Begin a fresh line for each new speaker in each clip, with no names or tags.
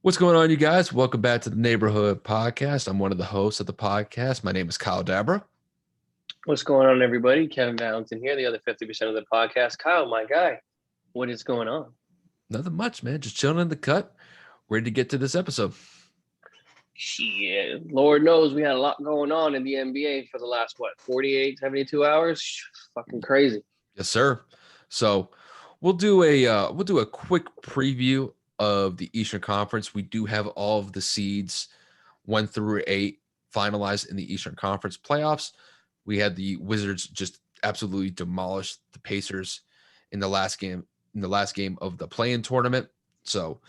What's going on, you guys? Welcome back to the Neighborhood Podcast. I'm one of the hosts of the podcast. My name is Kyle Dabra.
What's going on, everybody? Kevin Valentin here, the other 50% of the podcast. Kyle, my guy, what is going on?
Nothing much, man. Just chilling in the cut, ready to get to this episode.
Shit, Lord knows we had a lot going on in the NBA for the last, 48, 72 hours? Fucking crazy.
Yes, sir. So we'll do a quick preview of the Eastern Conference. We do have all of the seeds 1 through 8 finalized in the Eastern Conference playoffs. We had the Wizards just absolutely demolish the Pacers in the last game of the play-in tournament. So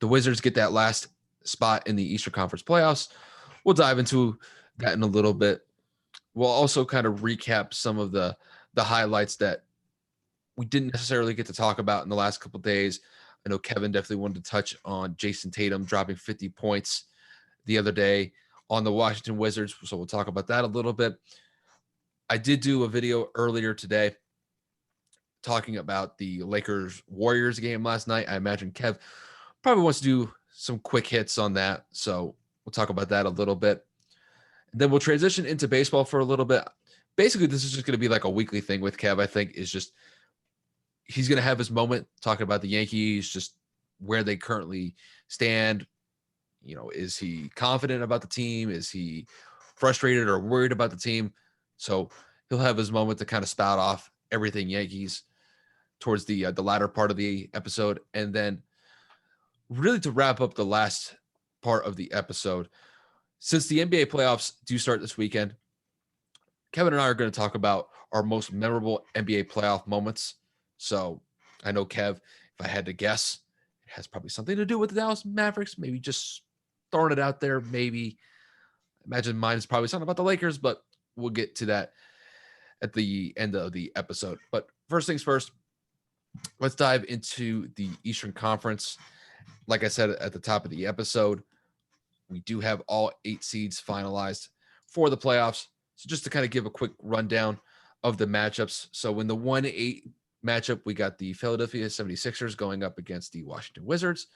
the Wizards get that last spot in the Eastern Conference playoffs. We'll dive into that in a little bit. We'll also kind of recap some of the highlights that we didn't necessarily get to talk about in the last couple of days. I know Kevin definitely wanted to touch on Jason Tatum dropping 50 points the other day on the Washington Wizards, so we'll talk about that a little bit. I did do a video earlier today talking about the Lakers-Warriors game last night. I imagine Kev probably wants to do some quick hits on that, so we'll talk about that a little bit. And then we'll transition into baseball for a little bit. Basically, this is just going to be like a weekly thing with Kev, I think, is just he's going to have his moment talking about the Yankees, just where they currently stand. You know, is he confident about the team? Is he frustrated or worried about the team? So he'll have his moment to kind of spout off everything Yankees towards the latter part of the episode. And then really to wrap up the last part of the episode, since the NBA playoffs do start this weekend, Kevin and I are going to talk about our most memorable NBA playoff moments. So I know, Kev, if I had to guess, it has probably something to do with the Dallas Mavericks, maybe just throwing it out there. Maybe imagine mine is probably something about the Lakers, but we'll get to that at the end of the episode. But first things first, let's dive into the Eastern Conference. Like I said at the top of the episode, we do have all 8 seeds finalized for the playoffs. So just to kind of give a quick rundown of the matchups. So in the 1-8 matchup, we got the Philadelphia 76ers going up against the Washington Wizards.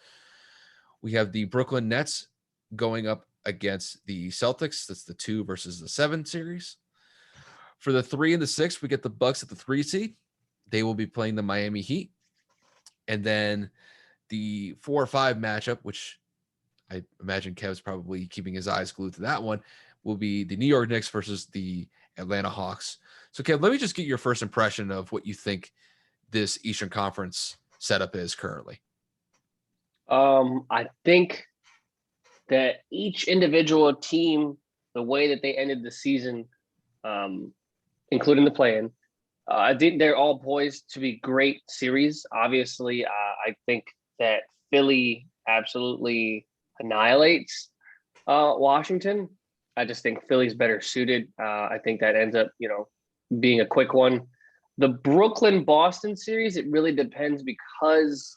We have the Brooklyn Nets going up against the Celtics. That's the 2 versus the 7 series. For the 3 and the 6, we get the Bucks at the 3 seed. They will be playing the Miami Heat. And then the 4 or 5 matchup, which I imagine Kev's probably keeping his eyes glued to that one, will be the New York Knicks versus the Atlanta Hawks. So, Kev, let me just get your first impression of what you think this Eastern Conference setup is currently.
I think that each individual team, the way that they ended the season, including the play-in, I think they're all poised to be great series. Obviously, I think that Philly absolutely annihilates Washington. I just think Philly's better suited. I think that ends up, being a quick one. The Brooklyn-Boston series, it really depends because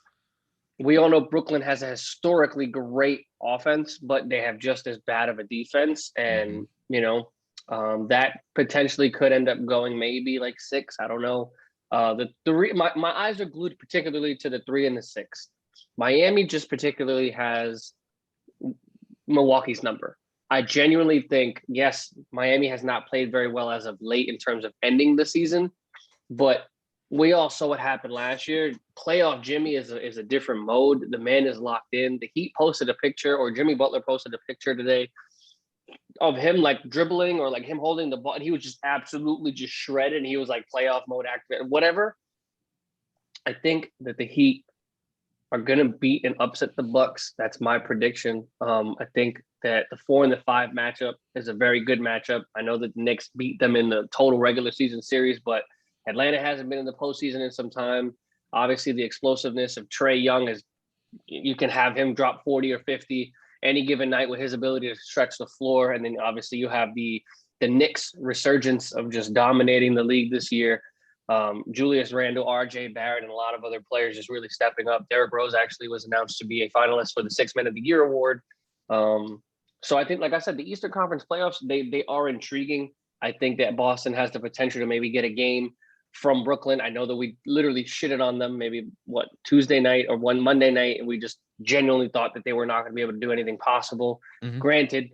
we all know Brooklyn has a historically great offense, but they have just as bad of a defense. And, that potentially could end up going maybe like 6. I don't know. My eyes are glued particularly to the 3 and the 6. Miami just particularly has Milwaukee's number. I genuinely think, yes, Miami has not played very well as of late in terms of ending the season, but we all saw what happened last year. Playoff Jimmy is a different mode. The man is locked in. The Heat posted a picture, or Jimmy Butler posted a picture today of him like dribbling or like him holding the ball. And he was just absolutely just shredded. He was like playoff mode active, whatever. I think that the Heat are going to beat and upset the Bucks. That's my prediction. I think that the 4 and the 5 matchup is a very good matchup. I know that the Knicks beat them in the total regular season series, but Atlanta hasn't been in the postseason in some time. Obviously, the explosiveness of Trae Young is you can have him drop 40 or 50 any given night with his ability to stretch the floor. And then obviously you have the Knicks resurgence of just dominating the league this year. Julius Randle, RJ Barrett, and a lot of other players just really stepping up. Derrick Rose actually was announced to be a finalist for the 6th Man of the Year award. So I think, like I said, the Eastern Conference playoffs, they are intriguing. I think that Boston has the potential to maybe get a game. from Brooklyn. I know that we literally shitted on them maybe Tuesday night or one Monday night, and we just genuinely thought that they were not going to be able to do anything possible.
Mhm.
Granted,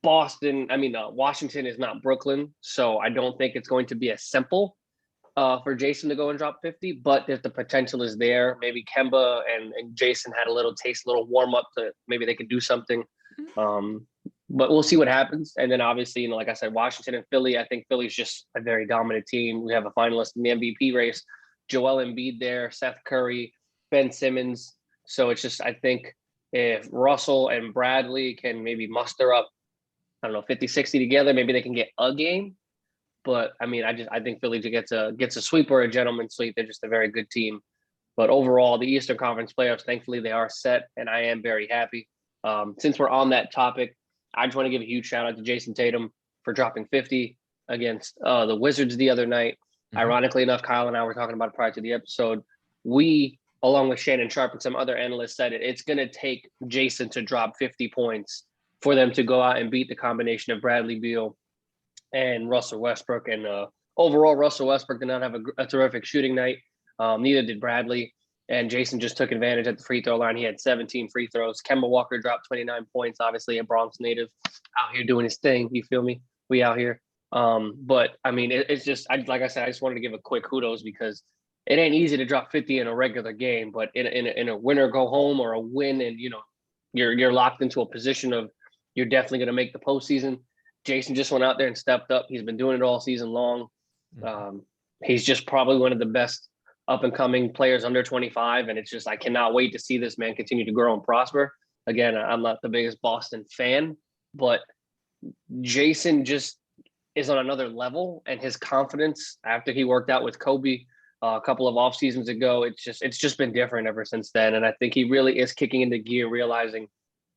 Washington is not Brooklyn, so I don't think it's going to be as simple for Jason to go and drop 50, but if the potential is there, maybe Kemba and Jason had a little warm up to maybe they could do something. But we'll see what happens. And then obviously, like I said, Washington and Philly, I think Philly's just a very dominant team. We have a finalist in the MVP race, Joel Embiid there, Seth Curry, Ben Simmons. So it's just, I think if Russell and Bradley can maybe muster up, I don't know, 50, 60 together, maybe they can get a game. But I mean, I think Philly gets a sweep or a gentleman's sweep. They're just a very good team. But overall, the Eastern Conference playoffs, thankfully, they are set, and I am very happy. Since we're on that topic, I just want to give a huge shout out to Jason Tatum for dropping 50 against the Wizards the other night. Mm-hmm. Ironically enough, Kyle and I were talking about it prior to the episode. We, along with Shannon Sharp and some other analysts, said it's going to take Jason to drop 50 points for them to go out and beat the combination of Bradley Beal and Russell Westbrook. And overall, Russell Westbrook did not have a terrific shooting night. Neither did Bradley. And Jason just took advantage at the free throw line. He had 17 free throws. Kemba Walker dropped 29 points, obviously a Bronx native out here doing his thing. You feel me? We out here. But I mean, it's just, like I said, I just wanted to give a quick kudos because it ain't easy to drop 50 in a regular game, but in a win or go home or a win, and you're locked into a position of you're definitely going to make the postseason. Jason just went out there and stepped up. He's been doing it all season long. He's just probably one of the best up and coming players under 25. And it's just, I cannot wait to see this man continue to grow and prosper. Again, I'm not the biggest Boston fan, but Jason just is on another level, and his confidence after he worked out with Kobe a couple of off seasons ago, it's just been different ever since then. And I think he really is kicking into gear, realizing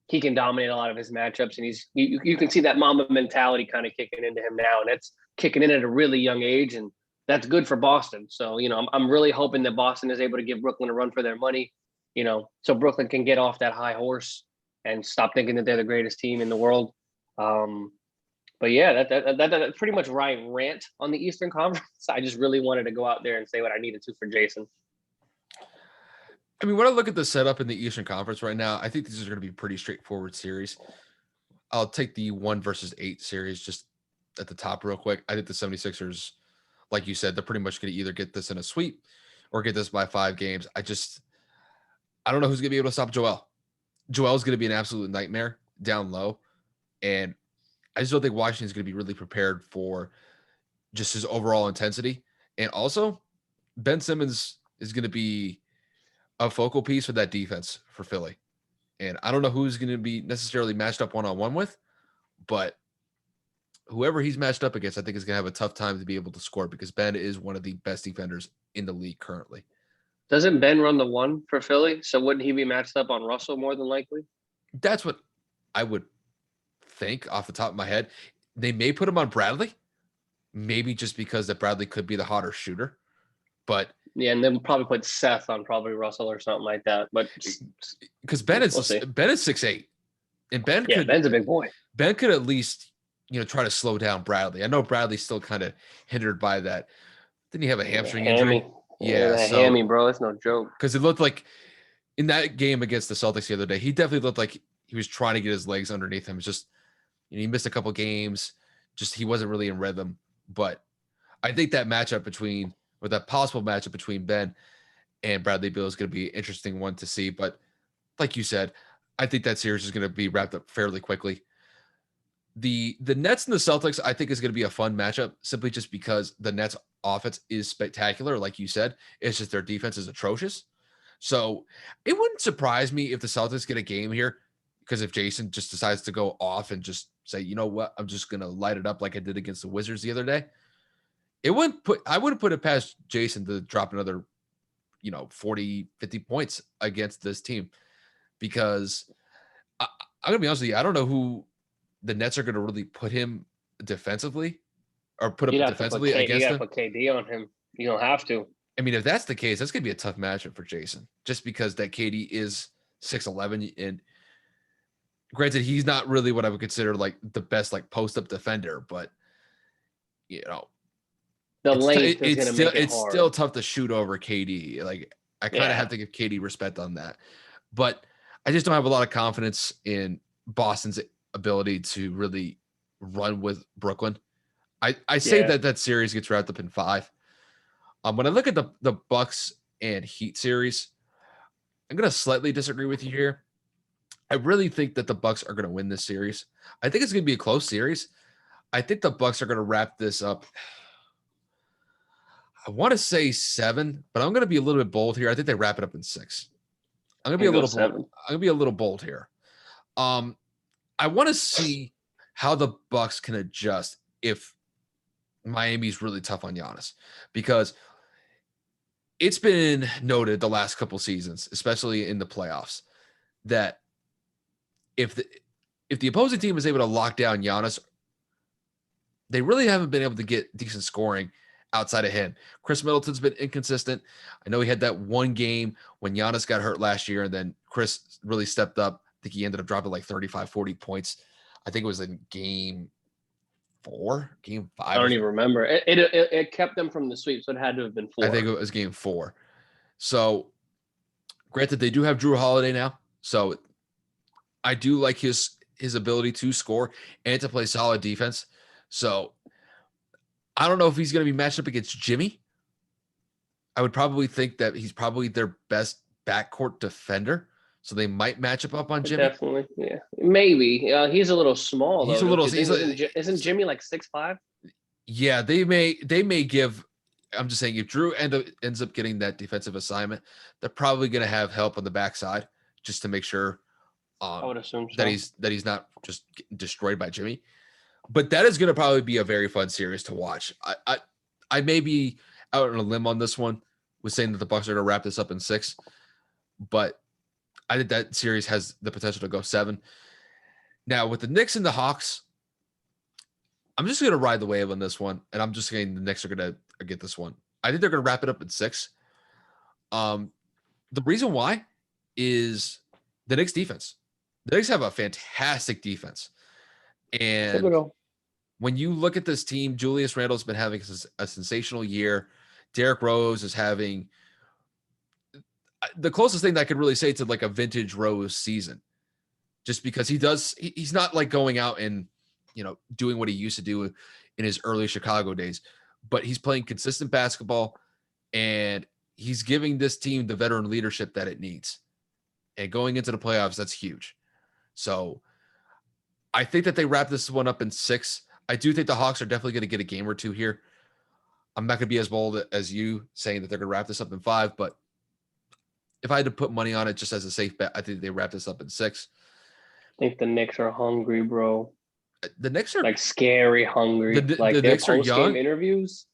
he can dominate a lot of his matchups, and you can see that Mamba mentality kind of kicking into him now, and it's kicking in at a really young age, and that's good for Boston. So, I'm really hoping that Boston is able to give Brooklyn a run for their money, so Brooklyn can get off that high horse and stop thinking that they're the greatest team in the world. But yeah, that's pretty much where I rant on the Eastern Conference. I just really wanted to go out there and say what I needed to for Jason.
I mean, when I look at the setup in the Eastern Conference right now, I think these are going to be pretty straightforward series. I'll take the 1-8 series just at the top real quick. I think the 76ers, like you said, they're pretty much going to either get this in a sweep or get this by 5 games. I don't know who's going to be able to stop Joel. Joel's going to be an absolute nightmare down low. And I just don't think Washington's going to be really prepared for just his overall intensity. And also, Ben Simmons is going to be a focal piece for that defense for Philly. And I don't know who's going to be necessarily matched up one-on-one with, but whoever he's matched up against, I think is going to have a tough time to be able to score because Ben is one of the best defenders in the league currently.
Doesn't Ben run the one for Philly? So wouldn't he be matched up on Russell more than likely?
That's what I would think off the top of my head. They may put him on Bradley, maybe just because that Bradley could be the hotter shooter. But
yeah, and then probably put Seth on probably Russell or something like that. But
because Ben is 6'8", and
Ben's a big boy.
Ben could at least try to slow down Bradley. I know Bradley's still kind of hindered by that. Didn't he have a hamstring injury?
Yeah, hammy, bro. It's no joke.
Because it looked like in that game against the Celtics the other day, he definitely looked like he was trying to get his legs underneath him. It's just he missed a couple games. Just he wasn't really in rhythm. But I think that possible matchup between Ben and Bradley Beal is going to be an interesting one to see. But like you said, I think that series is going to be wrapped up fairly quickly. The Nets and the Celtics, I think, is going to be a fun matchup simply just because the Nets offense is spectacular. Like you said, it's just their defense is atrocious. So it wouldn't surprise me if the Celtics get a game here, because if Jason just decides to go off and just say, you know what, I'm just going to light it up like I did against the Wizards the other day. I wouldn't put it past Jason to drop another, 40, 50 points against this team, because I'm going to be honest with you. I don't know who the Nets are going to really put him defensively or put up defensively against him.
You got to put KD on him. You don't have to.
I mean, if that's the case, that's going to be a tough matchup for Jason, just because that KD is 6'11", and granted, he's not really what I would consider like the best like post-up defender, but
the length is
it's
going to
still
make it
it's
hard.
still tough to shoot over KD. Like I kind of have to give KD respect on that, but I just don't have a lot of confidence in Boston's ability to really run with Brooklyn. I say
Yeah.
that series gets wrapped up in 5. When I look at the Bucks and Heat series, I'm gonna slightly disagree with you here. I really think that the Bucks are gonna win this series. I think it's gonna be a close series. I think the Bucks are gonna wrap this up. I want to say 7, but I'm gonna be a little bit bold here. I think they wrap it up in 6. I'm gonna be a little bold.
7.
I'm gonna be a little bold here. I want to see how the Bucks can adjust if Miami's really tough on Giannis, because it's been noted the last couple seasons, especially in the playoffs, that if the opposing team is able to lock down Giannis, they really haven't been able to get decent scoring outside of him. Chris Middleton's been inconsistent. I know he had that one game when Giannis got hurt last year, and then Chris really stepped up. I think he ended up dropping like 35, 40 points. I think it was in game 5.
I don't even remember. It kept them from the sweep, so it had to have been 4.
I think it was game 4. So, granted, they do have Drew Holiday now, so I do like his ability to score and to play solid defense. So, I don't know if he's going to be matched up against Jimmy. I would probably think that he's probably their best backcourt defender. So they might match up on Jimmy.
Definitely, yeah, maybe. He's a little small though.
He's a little.
Isn't Jimmy like 6'5"?
Yeah, they may give. I'm just saying, if Drew ends up getting that defensive assignment, they're probably going to have help on the backside just to make sure
I would assume so.
that he's not just getting destroyed by Jimmy. But that is going to probably be a very fun series to watch. I may be out on a limb on this one with saying that the Bucks are going to wrap this up in 6, but I think that series has the potential to go 7. Now, with the Knicks and the Hawks, I'm just going to ride the wave on this one, and I'm just saying the Knicks are going to get this one. I think they're going to wrap it up in 6. The reason why is the Knicks defense. The Knicks have a fantastic defense. And
Typical.
When you look at this team, Julius Randle's been having a sensational year. Derrick Rose is having the closest thing that I could really say to like a vintage Rose season, just because he's not like going out and, doing what he used to do in his early Chicago days, but he's playing consistent basketball and he's giving this team the veteran leadership that it needs. And going into the playoffs, that's huge. So I think that they wrap this one up in 6. I do think the Hawks are definitely going to get a game or 2 here. I'm not going to be as bold as you saying that they're going to wrap this up in 5, but if I had to put money on it just as a safe bet, I think they wrap this up in 6.
I think the Knicks are hungry, bro.
The Knicks are
like scary hungry.
The
their
Knicks are young
interviews.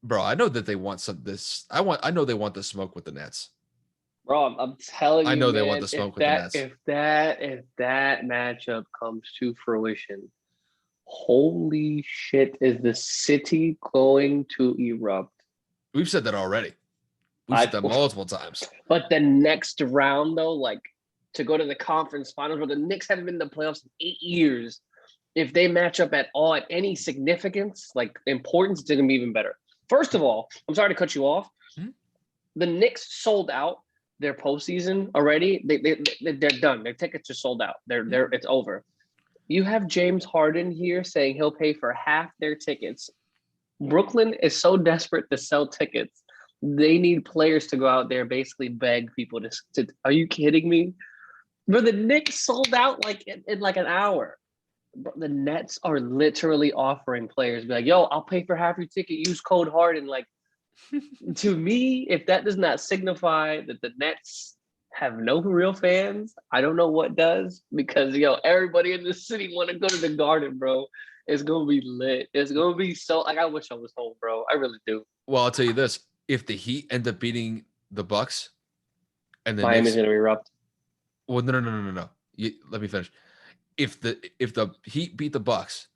Bro, I know that they want I know they want the smoke with the Nets.
Bro, I'm telling you,
I know
man,
they want the smoke with the Nets.
If that matchup comes to fruition, holy shit, is the city going to erupt?
We've said that already. We've said that multiple times.
But the next round, though, like to go to the conference finals, where the Knicks haven't been in the playoffs in 8 years, if they match up at all at any significance, like importance, it's going to be even better. First of all, I'm sorry to cut you off.
Mm-hmm.
The Knicks sold out their postseason already. They're done. Their tickets are sold out. It's over. You have James Harden here saying he'll pay for half their tickets. Brooklyn is so desperate to sell tickets. They need players to go out there, basically beg people to are you kidding me? But the Knicks sold out like in like an hour. The Nets are literally offering players, be like, yo, I'll pay for half your ticket. Use code Harden. Like, to me, if that does not signify that the Nets have no real fans, I don't know what does, because, everybody in the city want to go to the Garden, bro. It's going to be lit. It's going to be so, like, I wish I was home, bro. I really do.
Well, I'll tell you this. If the Heat end up beating the Bucks and the
Miami's going to erupt.
Well, no. Let me finish. If the Heat beat the Bucks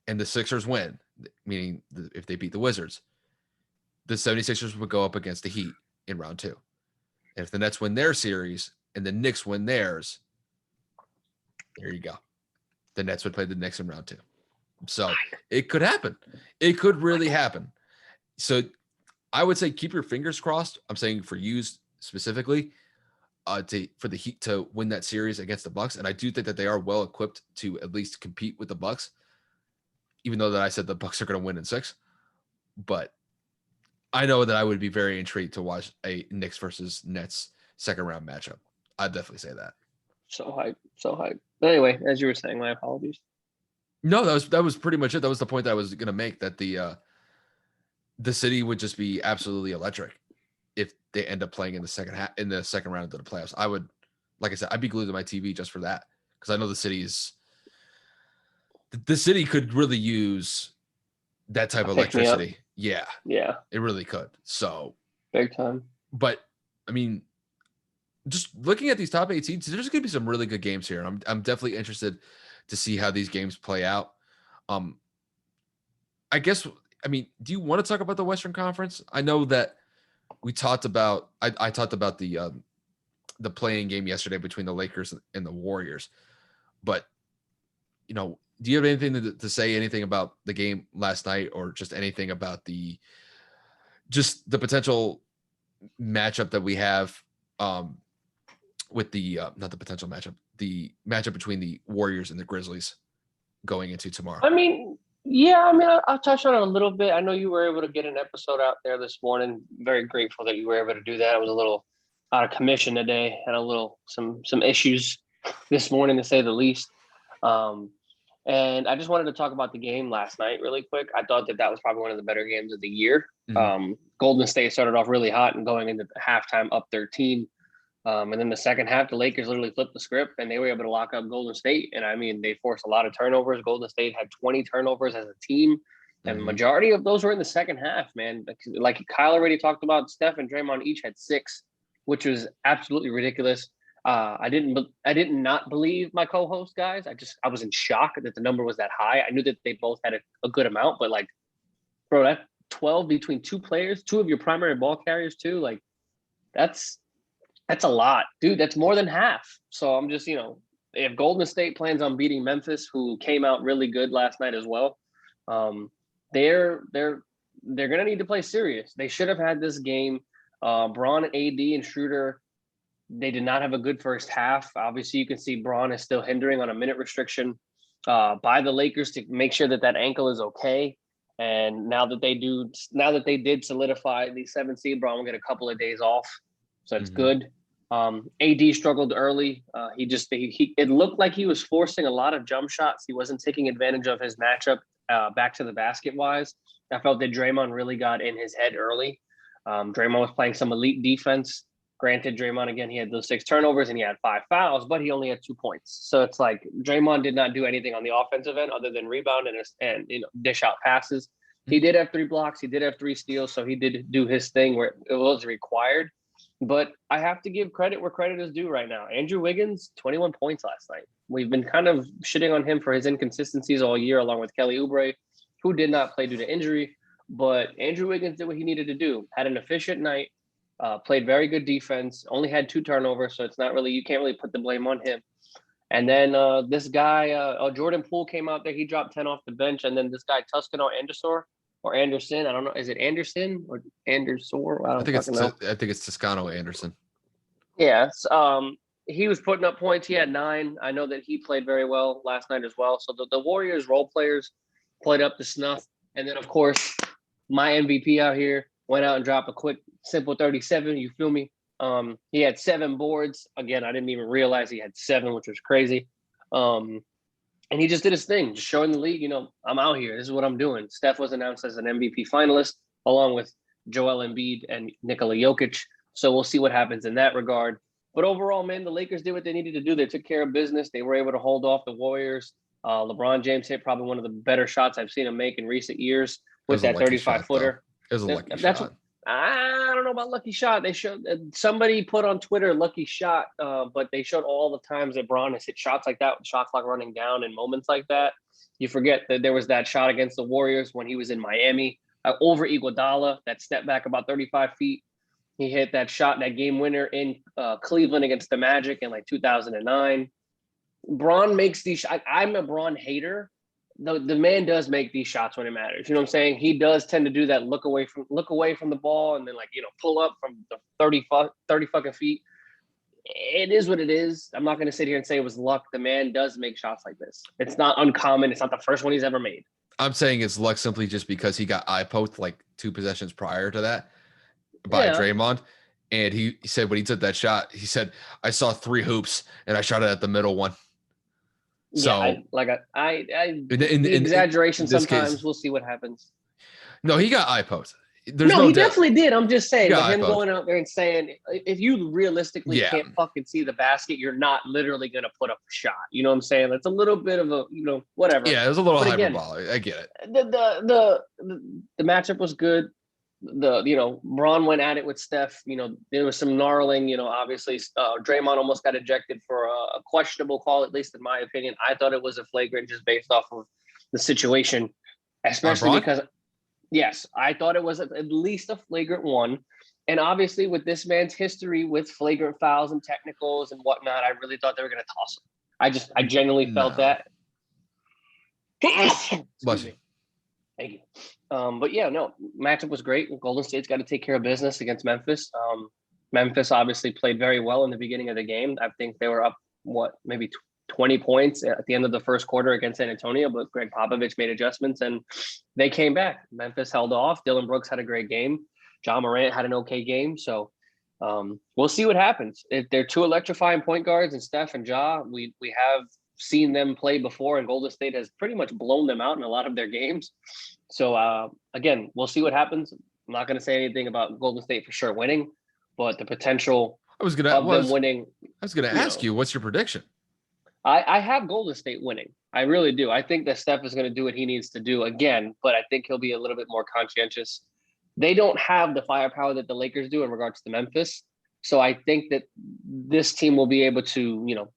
and the Sixers win, meaning if they beat the Wizards, the 76ers would go up against the Heat in round 2. And if the Nets win their series and the Knicks win theirs, there you go. The Nets would play the Knicks in round 2. So it could happen. It could really happen. So I would say keep your fingers crossed. I'm saying for you specifically, for the Heat to win that series against the Bucks, and I do think that they are well equipped to at least compete with the Bucks, even though that I said the Bucks are going to win in 6. But I know that I would be very intrigued to watch a Knicks versus Nets second round matchup. I'd definitely say that.
So hype, so hype. But anyway, as you were saying, my apologies.
No, that was pretty much it. That was the point that I was going to make, that the city would just be absolutely electric if they end up playing in the second round of the playoffs. I would, like I said, I'd be glued to my TV just for that, because I know the city could really use that type of electricity. Yeah, it really could. So
big time.
But I mean, just looking at these top 8 seeds, there's going to be some really good games here. I'm definitely interested to see how these games play out. I guess, I mean, do you want to talk about the Western Conference? I know that we talked about, I talked about the playing game yesterday between the Lakers and the Warriors, but do you have anything to say, anything about the game last night, or just anything about the potential matchup that we have with the not the potential matchup, the matchup between the Warriors and the Grizzlies going into tomorrow?
I mean, yeah, I mean, I'll touch on it a little bit. I know you were able to get an episode out there this morning. Very grateful that you were able to do that. I was a little out of commission today, had some issues this morning, to say the least. And I just wanted to talk about the game last night really quick. I thought that was probably one of the better games of the year.
Mm-hmm.
Golden State started off really hot and going into halftime up 13. And then the second half, the Lakers literally flipped the script and they were able to lock up Golden State. And I mean, they forced a lot of turnovers. Golden State had 20 turnovers as a team. And the majority of those were in the second half, man. Like Kyle already talked about, Steph and Draymond each had 6, which was absolutely ridiculous. I did not believe my co-host guys. I was in shock that the number was that high. I knew that they both had a good amount, but like, bro, that 12 between 2 players, 2 of your primary ball carriers too, like that's a lot, dude. That's more than half. So I'm just, if Golden State plans on beating Memphis, who came out really good last night as well, they're gonna need to play serious. They should have had this game. Braun, AD, and Schroeder, they did not have a good first half. Obviously, you can see Braun is still hindering on a minute restriction by the Lakers to make sure that ankle is okay. And now that they did solidify the 7th seed, Braun will get a couple of days off, so it's good. AD struggled early. It looked like he was forcing a lot of jump shots. He wasn't taking advantage of his matchup back to the basket wise. I felt that Draymond really got in his head early. Draymond was playing some elite defense. Granted, Draymond, again, he had those 6 turnovers and he had 5 fouls, but he only had 2 points. So it's like Draymond did not do anything on the offensive end other than rebound and dish out passes. He did have 3 blocks. He did have 3 steals. So he did do his thing where it was required. But I have to give credit where credit is due right now. Andrew Wiggins, 21 points last night. We've been kind of shitting on him for his inconsistencies all year, along with Kelly Oubre, who did not play due to injury. But Andrew Wiggins did what he needed to do. Had an efficient night. Played very good defense, only had 2 turnovers, so it's not really, you can't really put the blame on him. And then this guy, Jordan Poole came out there, he dropped 10 off the bench, and then this guy, Anderson, I don't know, is it Anderson or Andersor? I
think it's Toscano Anderson.
Yes, he was putting up points. He had 9. I know that he played very well last night as well. So the Warriors role players played up to snuff. And then, of course, my MVP out here went out and dropped a quick, simple 37. You feel me? He had 7 boards. Again, I didn't even realize he had 7, which was crazy. And he just did his thing, just showing the league, I'm out here. This is what I'm doing. Steph was announced as an MVP finalist, along with Joel Embiid and Nikola Jokic. So we'll see what happens in that regard. But overall, man, the Lakers did what they needed to do. They took care of business. They were able to hold off the Warriors. LeBron James hit probably one of the better shots I've seen him make in recent years with that 35-footer.
It was a lucky shot.
I don't know about lucky shot. They showed somebody put on Twitter lucky shot, but they showed all the times that Braun has hit shots like that with shot clock running down and moments like that. You forget that there was that shot against the Warriors when he was in Miami over Iguodala, that step back about 35 feet. He hit that shot, that game winner in Cleveland against the Magic in like 2009. Braun makes these. I'm a Braun hater, the man does make these shots when it matters. You know what I'm saying? He does tend to do that look away from the ball and then pull up from the 30 fucking feet. It is what it is. I'm not going to sit here and say it was luck. The man does make shots like this. It's not uncommon. It's not the first one he's ever made.
I'm saying it's luck simply just because he got eye poked like 2 possessions prior to that by Draymond. And he said when he took that shot, he said, I saw 3 hoops and I shot it at the middle one. So
the exaggeration
in this
sometimes
case,
we'll see what happens.
No, he got eye poked.
He definitely did. I'm just saying, but him going out there and saying, if you realistically can't fucking see the basket, you're not literally going to put up a shot. You know what I'm saying? That's a little bit of a, whatever.
Yeah, it was a little hyperbolic. I get it.
The matchup was good. Braun went at it with Steph. There was some gnarling. Obviously, Draymond almost got ejected for a questionable call, at least in my opinion. I thought it was a flagrant just based off of the situation, especially because, yes, I thought it was at least a flagrant one. And obviously, with this man's history with flagrant fouls and technicals and whatnot, I really thought they were going to toss him. I genuinely felt that.
Bless you.
Thank you. But yeah, no, matchup was great. Golden State's got to take care of business against Memphis. Memphis obviously played very well in the beginning of the game. I think they were up, maybe 20 points at the end of the first quarter against San Antonio, but Greg Popovich made adjustments and they came back. Memphis held off. Dylan Brooks had a great game. John Morant had an okay game. So we'll see what happens. If they're 2 electrifying point guards and Steph and Ja, we have seen them play before, and Golden State has pretty much blown them out in a lot of their games. So again, we'll see what happens. I'm not going to say anything about Golden State for sure winning, but the potential of them winning.
I was going to ask you, what's your prediction?
I have Golden State winning. I really do. I think that Steph is going to do what he needs to do again, but I think he'll be a little bit more conscientious. They don't have the firepower that the Lakers do in regards to Memphis. So I think that this team will be able to,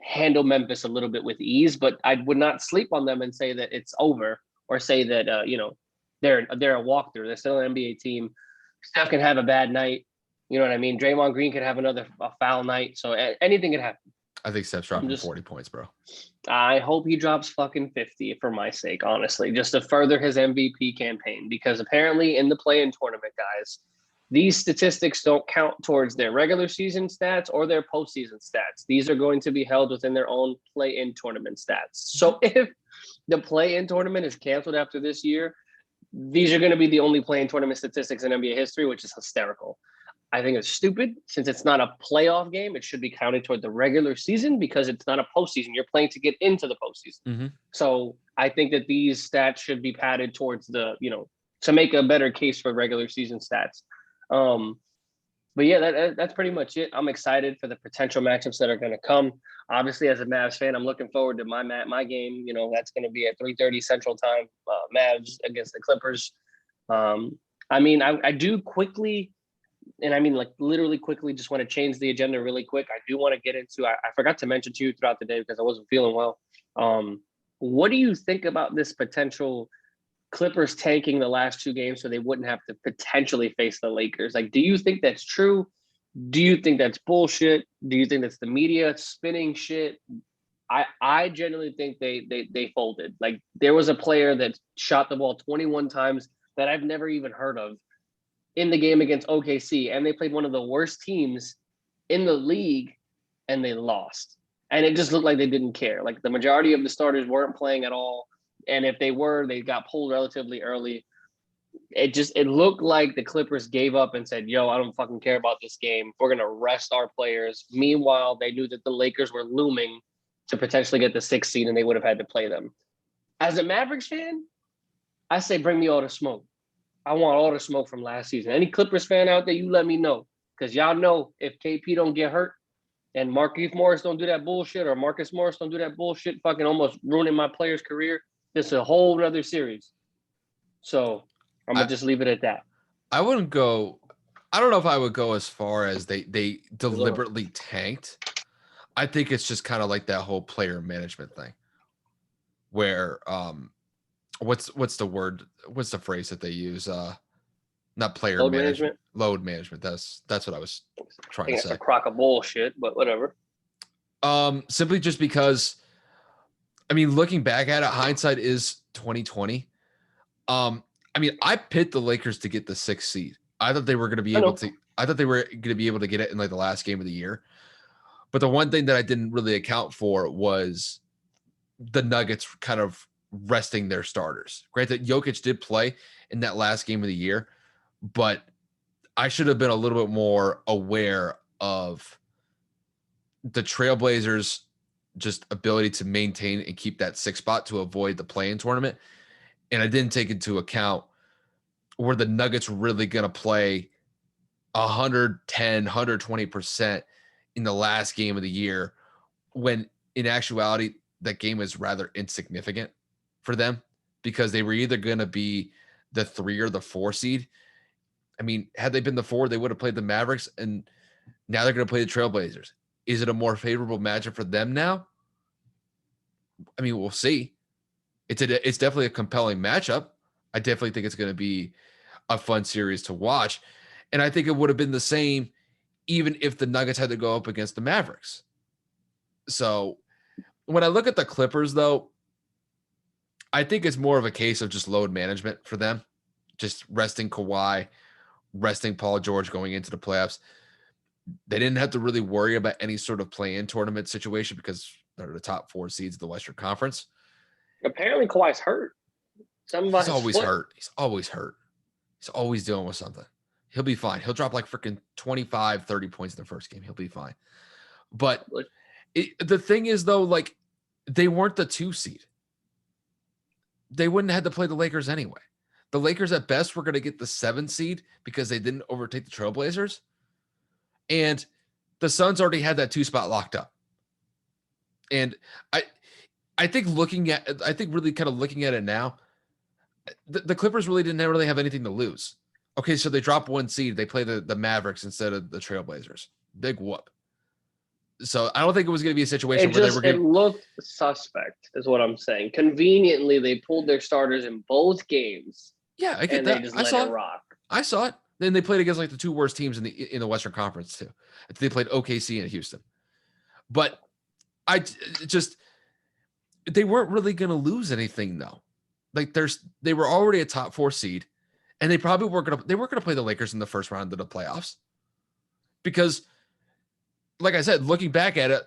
handle Memphis a little bit with ease, but I would not sleep on them and say that it's over or say that, they're a walkthrough. They're still an NBA team. Steph can have a bad night. You know what I mean? Draymond Green could have a foul night. So anything could happen.
I think Steph's dropping 40 points, bro.
I hope he drops fucking 50 for my sake, honestly, just to further his MVP campaign, because apparently in the play-in tournament, guys, these statistics don't count towards their regular season stats or their postseason stats. These are going to be held within their own play-in tournament stats. So if the play-in tournament is canceled after this year, these are going to be the only play-in tournament statistics in NBA history, which is hysterical. I think it's stupid. Since it's not a playoff game, it should be counted toward the regular season because it's not a postseason. You're playing to get into the postseason. Mm-hmm. So I think that these stats should be padded towards to make a better case for regular season stats. But yeah, that's pretty much it. I'm excited for the potential matchups that are going to come. Obviously, as a Mavs fan, I'm looking forward to my game. That's going to be at 3:30 Central Time. Mavs against the Clippers. I do quickly. And literally quickly, just want to change the agenda really quick. I do want to get into, I forgot to mention to you throughout the day because I wasn't feeling well. What do you think about this potential Clippers tanking the last 2 games so they wouldn't have to potentially face the Lakers? Do you think that's true? Do you think that's bullshit? Do you think that's the media spinning shit? I genuinely think they folded. There was a player that shot the ball 21 times that I've never even heard of in the game against OKC, and they played one of the worst teams in the league, and they lost. And it just looked like they didn't care. The majority of the starters weren't playing at all, and if they were, they got pulled relatively early. It looked like the Clippers gave up and said, yo, I don't fucking care about this game. We're going to rest our players. Meanwhile, they knew that the Lakers were looming to potentially get the 6th seed, and they would have had to play them. As a Mavericks fan, I say bring me all the smoke. I want all the smoke from last season. Any Clippers fan out there, you let me know. Because y'all know if KP don't get hurt and Markieff Morris don't do that bullshit or Marcus Morris don't do that bullshit, fucking almost ruining my player's career, this is a whole other series. So I'm going to just leave it at that.
I don't know if I would go as far as they deliberately tanked. I think it's just kind of like that whole player management thing where what's the word? What's the phrase that they use? Not player management. Load management. That's what I was trying to say.
It's a crock of bullshit, but whatever.
Simply just because I mean, looking back at it, hindsight is 2020. I mean, I picked the Lakers to get the 6th seed. I thought they were going to be
I
able
know.
to. I thought they were going to be able to get it in like the last game of the year. But the one thing that I didn't really account for was the Nuggets kind of resting their starters. Granted, Jokic did play in that last game of the year, but I should have been a little bit more aware of the Trailblazers' just ability to maintain and keep that 6th spot to avoid the play-in tournament. And I didn't take into account were the Nuggets really going to play 110, 120% in the last game of the year when in actuality, that game is rather insignificant for them because they were either going to be the 3 or the 4 seed. I mean, had they been the 4, they would have played the Mavericks, and now they're going to play the Trailblazers. Is it a more favorable matchup for them now? I mean, we'll see. It's definitely a compelling matchup. I definitely think it's going to be a fun series to watch. And I think it would have been the same even if the Nuggets had to go up against the Mavericks. So when I look at the Clippers, though, I think it's more of a case of just load management for them, just resting Kawhi, resting Paul George going into the playoffs. They didn't have to really worry about any sort of play-in tournament situation because they're the top 4 seeds of the Western Conference.
Apparently, Kawhi's hurt. Something about
He's
his
always
foot.
hurt. He's always hurt. He's always dealing with something. He'll be fine. He'll drop like freaking 25, 30 points in the first game. He'll be fine. But the thing is, though, like they weren't the 2 seed. They wouldn't have had to play the Lakers anyway. The Lakers at best were going to get the 7 seed because they didn't overtake the Trailblazers. And the Suns already had that 2 spot locked up. And I think really kind of looking at it now, the Clippers really didn't really have anything to lose. Okay, so they drop 1 seed. They play the Mavericks instead of the Trailblazers. Big whoop. So I don't think it was going to be a situation where they were
it looked suspect, is what I'm saying. Conveniently, they pulled their starters in both games.
Yeah, I get
and
that.
They just let it rock.
I saw it. Then they played against like the 2 worst teams in the Western Conference too. They played OKC and Houston. But they weren't really going to lose anything though. Like they were already a top 4 seed, and they probably weren't going to play the Lakers in the first round of the playoffs because, like I said, looking back at it,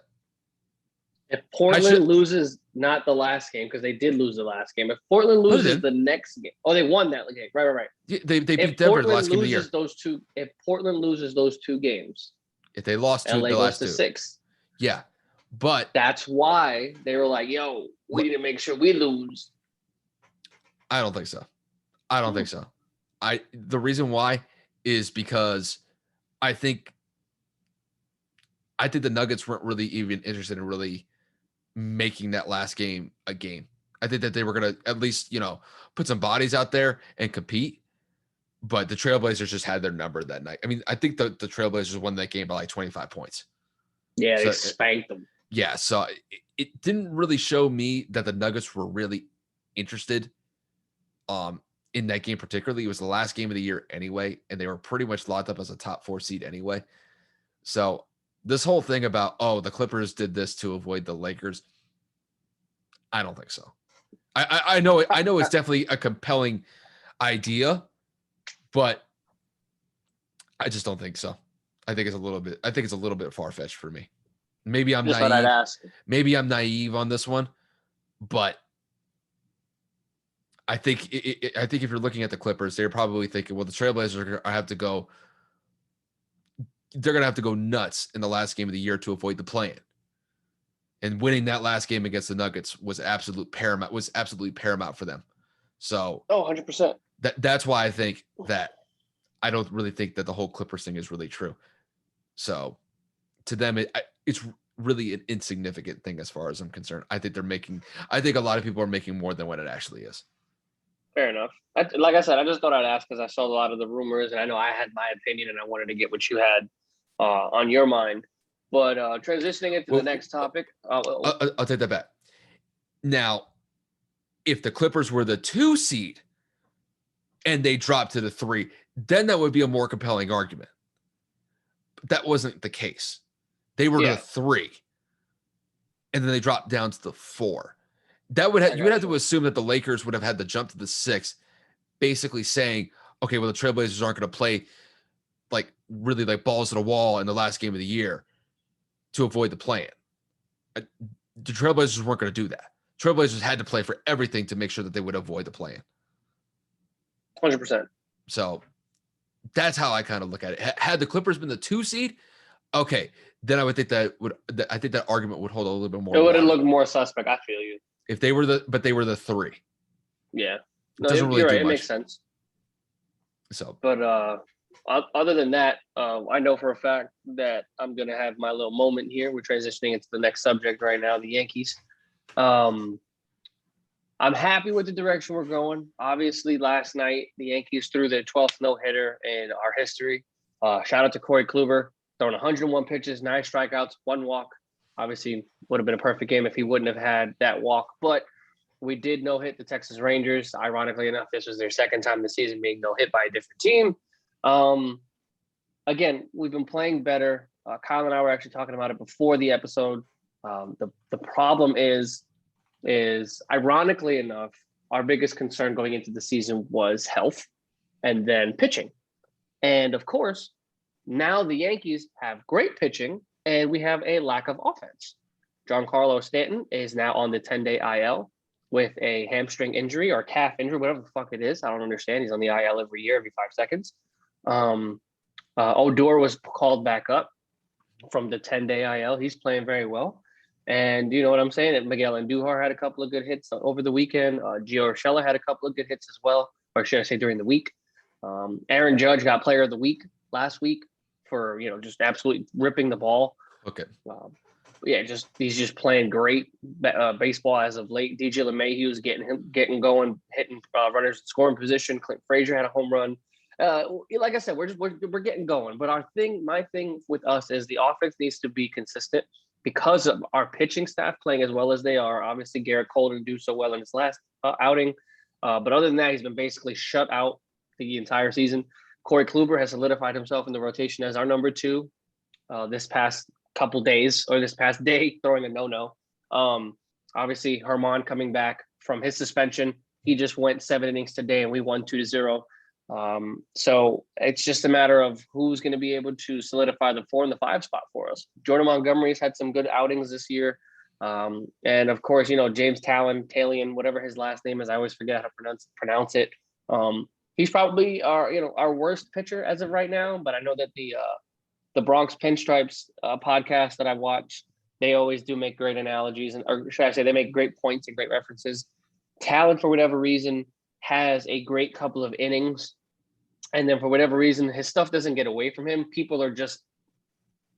if Portland loses not the last game because they did lose the last game. If Portland loses the next game, they won that game. Right.
Yeah, they beat Denver the last game of the year.
If Portland loses those 2 games,
if they lost
LA
the last
goes to
2,
6.
Yeah, but
that's why they were like, "Yo, we need to make sure we lose."
I don't think so. The reason why is because I think the Nuggets weren't really even interested in really making that last game a game. I think that they were going to at least, put some bodies out there and compete. But the Trailblazers just had their number that night. I mean, I think the Trailblazers won that game by like 25 points.
Yeah, they spanked them.
Yeah, so it didn't really show me that the Nuggets were really interested in that game particularly. It was the last game of the year anyway, and they were pretty much locked up as a top 4 seed anyway. So this whole thing about, the Clippers did this to avoid the Lakers, I don't think so. I know it's definitely a compelling idea, but I just don't think so. I think it's a little bit far-fetched for me. Maybe I'm naive.
I'd ask.
Maybe I'm naive on this one, but I think if you're looking at the Clippers, they're probably thinking, well, the Trailblazers are going to have to go. They're going to have to go nuts in the last game of the year to avoid the play-in. And winning that last game against the Nuggets was absolutely paramount for them. So,
100%.
That's why I think that I don't really think that the whole Clippers thing is really true. So, to them, it's really an insignificant thing as far as I'm concerned. I think a lot of people are making more than what it actually is. Fair
enough. Like I said, I just thought I'd ask because I saw a lot of the rumors, and I know I had my opinion, and I wanted to get what you had on your mind. But transitioning into the next topic.
I'll take that back. Now, if the Clippers were the 2 seed and they dropped to the 3, then that would be a more compelling argument. But that wasn't the case. They were the 3, and then they dropped down to the 4. That would
I
you would
got
have to
you.
assume that the Lakers would have had to jump to the 6th, basically saying, okay, well, the Trailblazers aren't going to play like really like balls to the wall in the last game of the year to avoid the play-in. The Trailblazers weren't going to do that. Trailblazers had to play for everything to make sure that they would avoid the play-in.
100%.
So that's how I kind of look at it. Had the Clippers been the 2 seed, okay, then I would think I think that argument would hold a little bit more
It would have
water.
looked more suspect. I feel you.
If they were the 3.
Yeah.
It
No,
doesn't really
you're
do
right. It
much.
makes sense.
So
But other than that, I know for a fact that I'm going to have my little moment here. We're transitioning into the next subject right now, the Yankees. I'm happy with the direction we're going. Obviously, last night, the Yankees threw their 12th no-hitter in our history. Shout out to Corey Kluber, throwing 101 pitches, 9 strikeouts, 1 walk. Obviously, would have been a perfect game if he wouldn't have had that walk. But we did no-hit the Texas Rangers. Ironically enough, this was their second time this season being no-hit by a different team. Again, we've been playing better. Kyle and I were actually talking about it before the episode. The problem is ironically enough, our biggest concern going into the season was health and then pitching. And of course, now the Yankees have great pitching and we have a lack of offense. Giancarlo Stanton is now on the 10-day IL with a hamstring injury or calf injury, whatever the fuck it is. I don't understand. He's on the IL every year, every 5 seconds. Odor was called back up from the 10-day IL. He's playing very well. And you know what I'm saying? And Miguel Andujar had a couple of good hits over the weekend. Gio Urshela had a couple of good hits as well, or should I say during the week. Aaron Judge got Player of the Week last week for just absolutely ripping the ball.
okay.
He's just playing great baseball as of late. DJ LeMahieu is getting going, hitting runners in scoring position. Clint Frazier had a home run. Like I said, we're getting going. But my thing with us is the offense needs to be consistent because of our pitching staff playing as well as they are. Obviously, Garrett Cole didn't do so well in his last outing, but other than that, he's been basically shut out the entire season. Corey Kluber has solidified himself in the rotation as our number 2 this past couple days, or this past day, throwing a no-no. Obviously, Herman coming back from his suspension. He just went 7 innings today, and we won 2-0. So it's just a matter of who's going to be able to solidify the 4 and the 5 spot for us. Jordan Montgomery's had some good outings this year. And of course, James Talion, whatever his last name is, I always forget how to pronounce it. He's probably our worst pitcher as of right now, but I know that the Bronx Pinstripes podcast that I watch, they always do make great analogies, or should I say they make great points and great references. Talon, for whatever reason, has a great couple of innings, and then for whatever reason, his stuff doesn't get away from him. People are just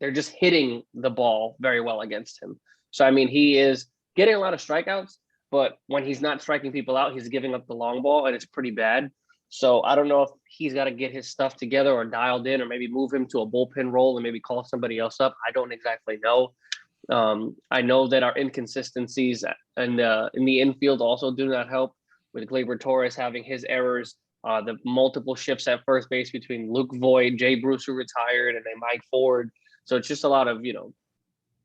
hitting the ball very well against him. So, I mean, he is getting a lot of strikeouts, but when he's not striking people out, he's giving up the long ball, and it's pretty bad. So I don't know if he's got to get his stuff together or dialed in, or maybe move him to a bullpen role and maybe call somebody else up. I don't exactly know. I know that our inconsistencies in the infield also do not help, with Gleyber Torres having his errors, the multiple shifts at first base between Luke Voigt, Jay Bruce, who retired, and then Mike Ford. So it's just a lot of,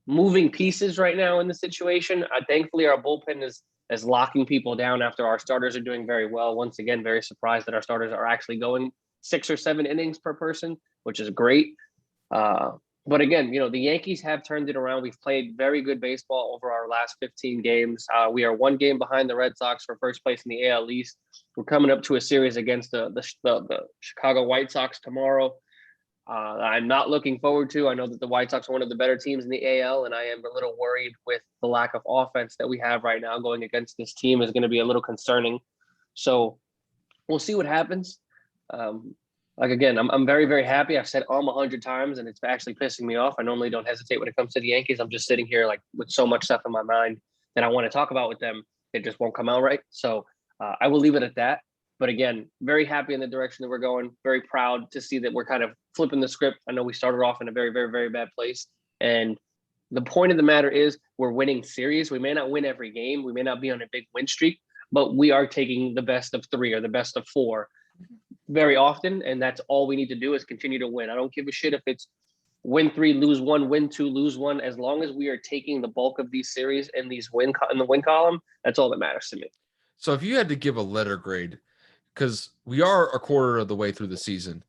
moving pieces right now in the situation. Thankfully, our bullpen is locking people down after our starters are doing very well. Once again, very surprised that our starters are actually going 6 or 7 innings per person, which is great. But again, the Yankees have turned it around. We've played very good baseball over our last 15 games. We are 1 game behind the Red Sox for first place in the AL East. We're coming up to a series against the Chicago White Sox tomorrow. I'm not looking forward to. I know that the White Sox are one of the better teams in the AL, and I am a little worried with the lack of offense that we have right now. Going against this team is going to be a little concerning. So we'll see what happens. Again, I'm very, very happy. I've said 100 times, and it's actually pissing me off. I normally don't hesitate when it comes to the Yankees. I'm just sitting here with so much stuff in my mind that I want to talk about with them. It just won't come out right. So I will leave it at that. But again, very happy in the direction that we're going. Very proud to see that we're kind of flipping the script. I know we started off in a very, very, very bad place. And the point of the matter is we're winning series. We may not win every game. We may not be on a big win streak, but we are taking the best of 3 or the best of 4 very often. And that's all we need to do is continue to win. I don't give a shit if it's win 3, lose 1, win 2, lose 1. As long as we are taking the bulk of these series in in the win column, that's all that matters to me.
So if you had to give a letter grade, because we are a quarter of the way through the season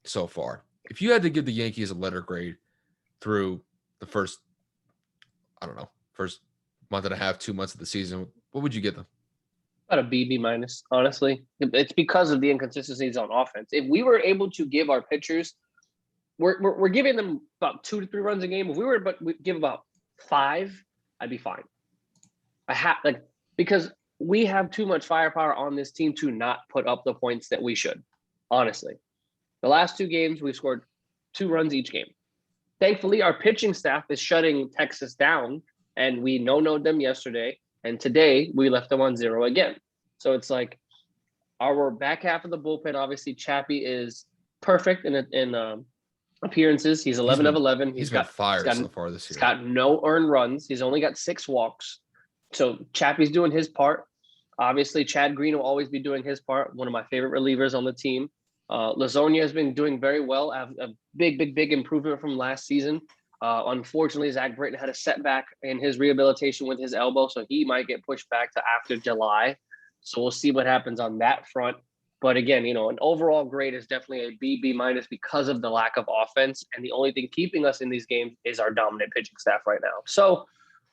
so far, if you had to give the Yankees a letter grade through the first, I don't know, first month and a half, 2 months of the season, what would you give them?
About a B minus, honestly. It's because of the inconsistencies on offense. If we were able to give our pitchers, we're giving them about 2 to 3 runs a game. If we were we give about 5, I'd be fine. Because we have too much firepower on this team to not put up the points that we should. Honestly, the last 2 games we've scored 2 runs each game. Thankfully, our pitching staff is shutting Texas down, and we no-no'd them yesterday. And today we left them on 0 again. So it's like our back half of the bullpen, obviously Chappie is perfect in appearances. He's 11 of 11.
He's got fire so far this year.
He's got no earned runs. He's only got 6 walks. So Chappie's doing his part. Obviously, Chad Green will always be doing his part. One of my favorite relievers on the team. Lazonia has been doing very well. A big improvement from last season. Unfortunately, Zach Britton had a setback in his rehabilitation with his elbow, so he might get pushed back to after July. So we'll see what happens on that front. But again, an overall grade is definitely a B minus because of the lack of offense. And the only thing keeping us in these games is our dominant pitching staff right now. So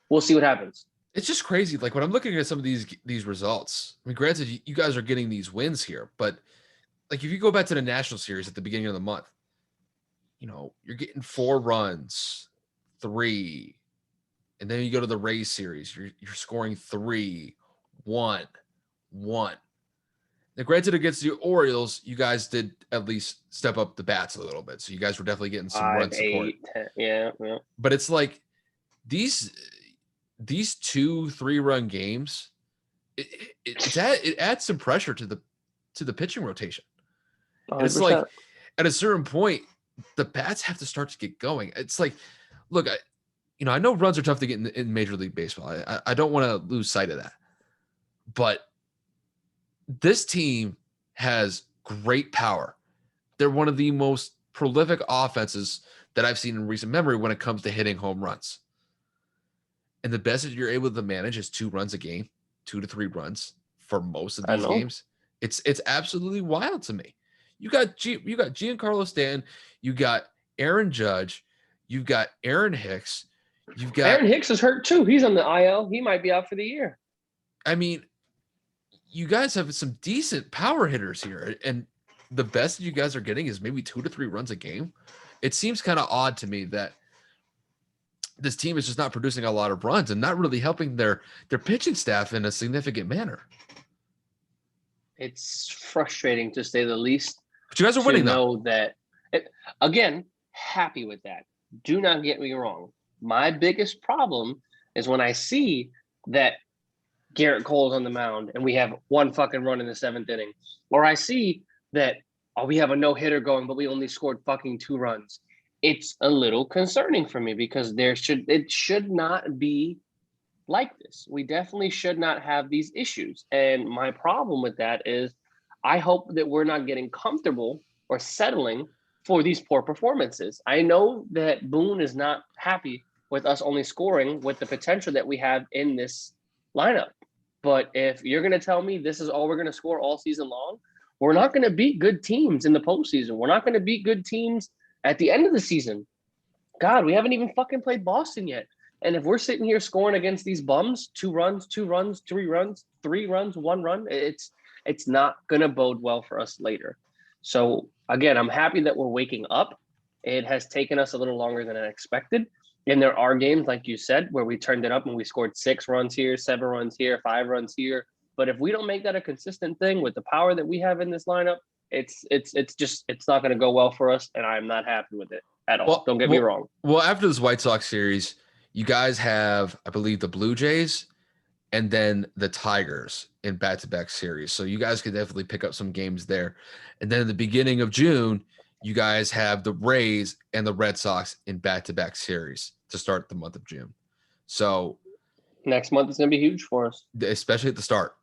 we'll see what happens.
It's just crazy. Like when I'm looking at some of these results, I mean, granted, you guys are getting these wins here, but like if you go back to the National Series at the beginning of the month, you're getting 4 runs, 3, and then you go to the Rays series, you're scoring 3, 1, 1. Now, granted, against the Orioles, you guys did at least step up the bats a little bit, so you guys were definitely getting some
5,
run support.
8, 10, yeah.
But it's like these 2-3 run games, it adds some pressure to the pitching rotation. And it's like at a certain point, the bats have to start to get going. It's like, look, I know runs are tough to get in Major League Baseball. I don't want to lose sight of that. But this team has great power. They're one of the most prolific offenses that I've seen in recent memory when it comes to hitting home runs. And the best that you're able to manage is 2 runs a game, 2 to 3 runs for most of these games. It's absolutely wild to me. You got Giancarlo Stanton, you got Aaron Judge, you've got Aaron Hicks, you've got
Aaron Hicks is hurt too. He's on the IL. He might be out for the year.
I mean, you guys have some decent power hitters here, and the best that you guys are getting is maybe 2 to 3 runs a game. It seems kind of odd to me that this team is just not producing a lot of runs and not really helping their pitching staff in a significant manner.
It's frustrating to say the least.
But you guys are winning, though.
Again, happy with that. Do not get me wrong. My biggest problem is when I see that Garrett Cole's on the mound and we have 1 fucking run in the 7th inning, or I see that we have a no-hitter going, but we only scored fucking 2 runs. It's a little concerning for me because it should not be like this. We definitely should not have these issues. And my problem with that is I hope that we're not getting comfortable or settling for these poor performances. I know that Boone is not happy with us only scoring with the potential that we have in this lineup. But if you're going to tell me this is all we're going to score all season long, we're not going to beat good teams in the postseason. We're not going to beat good teams at the end of the season. God, we haven't even fucking played Boston yet. And if we're sitting here scoring against these bums, 2 runs, 2 runs, 3 runs, 3 runs, 1 run, it's not going to bode well for us later. So again, I'm happy that we're waking up. It has taken us a little longer than I expected. And there are games, like you said, where we turned it up and we scored 6 runs here, 7 runs here, 5 runs here. But if we don't make that a consistent thing with the power that we have in this lineup, it's not going to go well for us. And I'm not happy with it at all. Don't get me wrong.
Well, after this White Sox series, you guys have, I believe, the Blue Jays and then the Tigers in back-to-back series. So you guys could definitely pick up some games there. And then at the beginning of June, you guys have the Rays and the Red Sox in back-to-back series to start the month of June. So
next month is going to be huge for us,
especially at the start.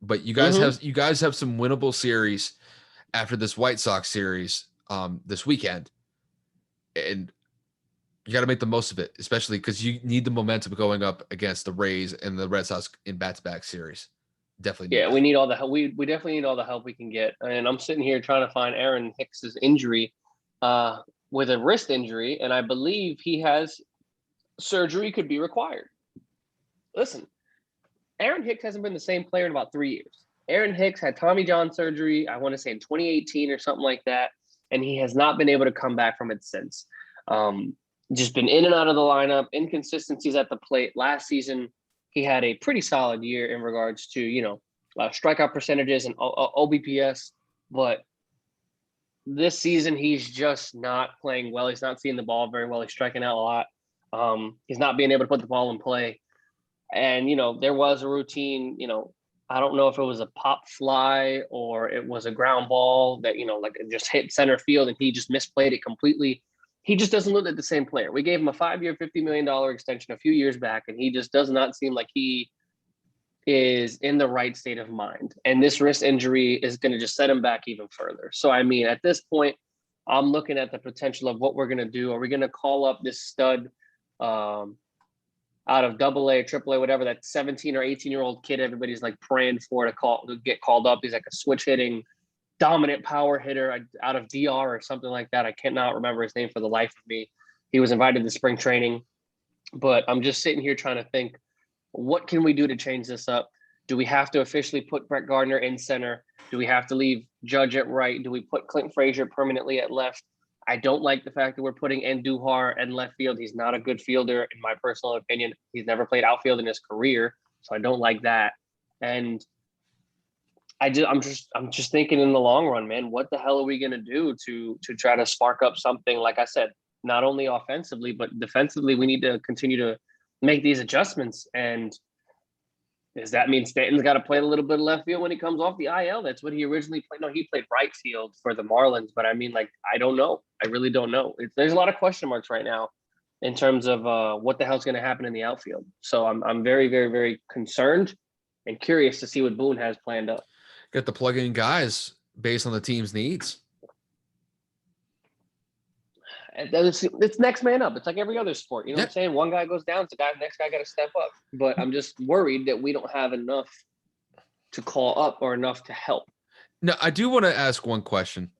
But you guys have some winnable series after this White Sox series this weekend. and you got to make the most of it, especially because you need the momentum going up against the Rays and the Red Sox in back-to-back series. Definitely need
Yeah, we
that.
need all the help. We definitely need all the help we can get. And I'm sitting here trying to find Aaron Hicks's injury uh, with a wrist injury, and I believe he has surgery could be required. Listen, Aaron Hicks hasn't been the same player in about 3 years. Aaron Hicks had Tommy John surgery, I want to say in 2018 or something like that, and he has not been able to come back from it since. Um, just been in and out of the lineup, inconsistencies at the plate. Last season, he had a pretty solid year in regards to, strikeout percentages and OBPS, but this season he's just not playing well. He's not seeing the ball very well. He's striking out a lot. He's not being able to put the ball in play. And, there was a routine, I don't know if it was a pop fly or it was a ground ball that, like it just hit center field and he just misplayed it completely. He just doesn't look like the same player. We gave him a 5-year, $50 million extension a few years back, and he just does not seem like he is in the right state of mind. And this wrist injury is going to just set him back even further. So, I mean, at this point, I'm looking at the potential of what we're going to do. Are we going to call up this stud out of AA, AAA, whatever, that 17 or 18-year-old kid everybody's like praying for to get called up? He's like a switch hitting, dominant power hitter out of DR or something like that. I cannot remember his name for the life of me. He was invited to spring training, but I'm just sitting here trying to think, what can we do to change this up? Do we have to officially put Brett Gardner in center? Do we have to leave Judge at right? Do we put Clint Frazier permanently at left? I don't like the fact that we're putting Andujar in left field. He's not a good fielder, in my personal opinion. He's never played outfield in his career, so I don't like that. And I'm just thinking in the long run, man, what the hell are we gonna do to try to spark up something? Like I said, not only offensively but defensively, we need to continue to make these adjustments. And does that mean Stanton's got to play a little bit of left field when he comes off the IL? That's what he originally played. No, he played right field for the Marlins. But I mean, like, I don't know. I really don't know. There's a lot of question marks right now in terms of what the hell's going to happen in the outfield. So I'm very, very, very concerned and curious to see what Boone has planned up.
Get the plug-in guys based on the team's needs.
It's next man up. It's like every other sport. You know what I'm saying? One guy goes down, the next guy got to step up. But I'm just worried that we don't have enough to call up or enough to help.
Now, I do want to ask one question.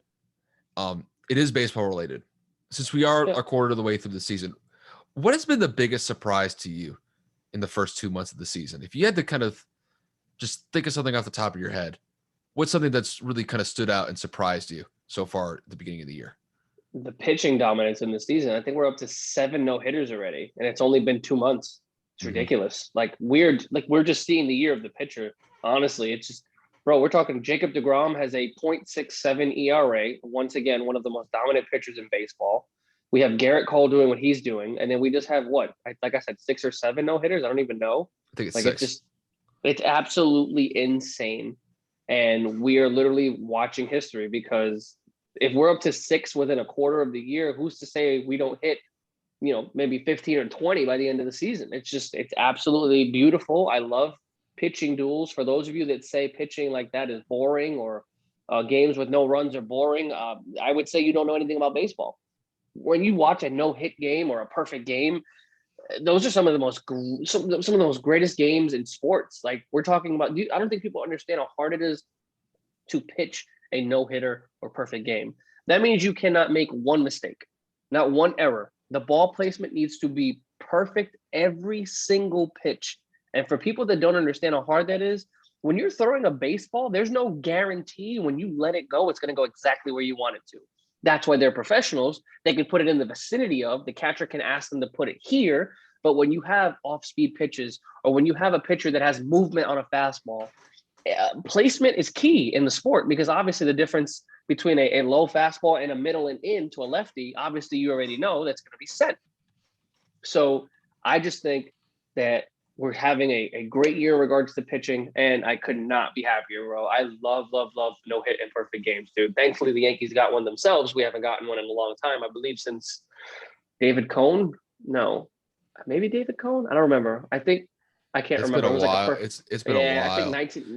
It is baseball related. Since we are a quarter of the way through the season, what has been the biggest surprise to you in the first 2 months of the season? If you had to kind of just think of something off the top of your head, what's something that's really kind of stood out and surprised you so far at the beginning of the year?
The pitching dominance in the season. I think we're up to 7 no-hitters already, and it's only been 2 months. It's ridiculous. Like weird. Like we're just seeing the year of the pitcher. Honestly, it's just, bro, we're talking Jacob deGrom has a .67 ERA. Once again, one of the most dominant pitchers in baseball. We have Garrett Cole doing what he's doing, and then we just have like I said, 6 or 7 no-hitters. I don't even know.
I think it's
like
6.
It's absolutely insane, and we are literally watching history because if we're up to 6 within a quarter of the year, who's to say we don't hit, maybe 15 or 20 by the end of the season? It's absolutely beautiful. I love pitching duels. For those of you that say pitching like that is boring or games with no runs are boring, I would say you don't know anything about baseball. When you watch a no-hit game or a perfect game, those are some of the most greatest games in sports. Like we're talking about, I don't think people understand how hard it is to pitch a no-hitter or perfect game. That means you cannot make one mistake, not one error. The ball placement needs to be perfect every single pitch. And for people that don't understand how hard that is, when you're throwing a baseball, there's no guarantee when you let it go, it's going to go exactly where you want it to. That's why they're professionals. They can put it in the vicinity of, the catcher can ask them to put it here. But when you have off-speed pitches, or when you have a pitcher that has movement on a fastball, placement is key in the sport, because obviously the difference between a low fastball and a middle and in to a lefty, obviously you already know that's going to be sent. So I just think that we're having a great year in regards to pitching, and I could not be happier, bro. I love no hit and perfect games, dude. Thankfully, the Yankees got one themselves. We haven't gotten one in a long time, I believe, since David Cone. No, maybe David Cone. I don't remember. I can't
It's
remember.
Been a
It was
while.
like
it's been a while.
I think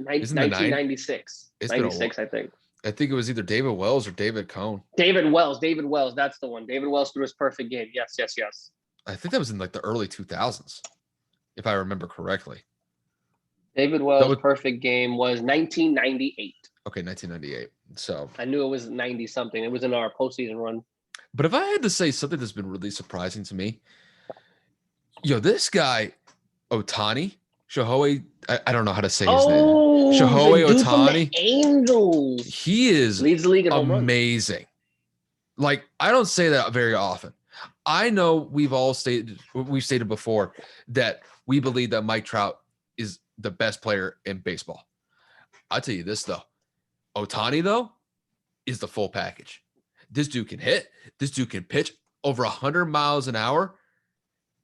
1996.
It's been
96, I think.
I think it was either David Wells or David Cohn.
David Wells. David Wells. That's the one. David Wells threw his perfect game. Yes, yes, yes.
I think that was in like the early 2000s, if I remember correctly.
David Wells' perfect game was 1998.
Okay, 1998. So
I knew it was 90 something. It was in our postseason run.
But if I had to say something that's been really surprising to me, this guy, Otani, Shohei, I don't know how to say his name. Shohei Otani.
Angels.
He is
leads the league in home runs.
Amazing. Like, I don't say that very often. I know we've stated before that we believe that Mike Trout is the best player in baseball. I'll tell you this, though. Otani, though, is the full package. This dude can hit. This dude can pitch over 100 miles an hour.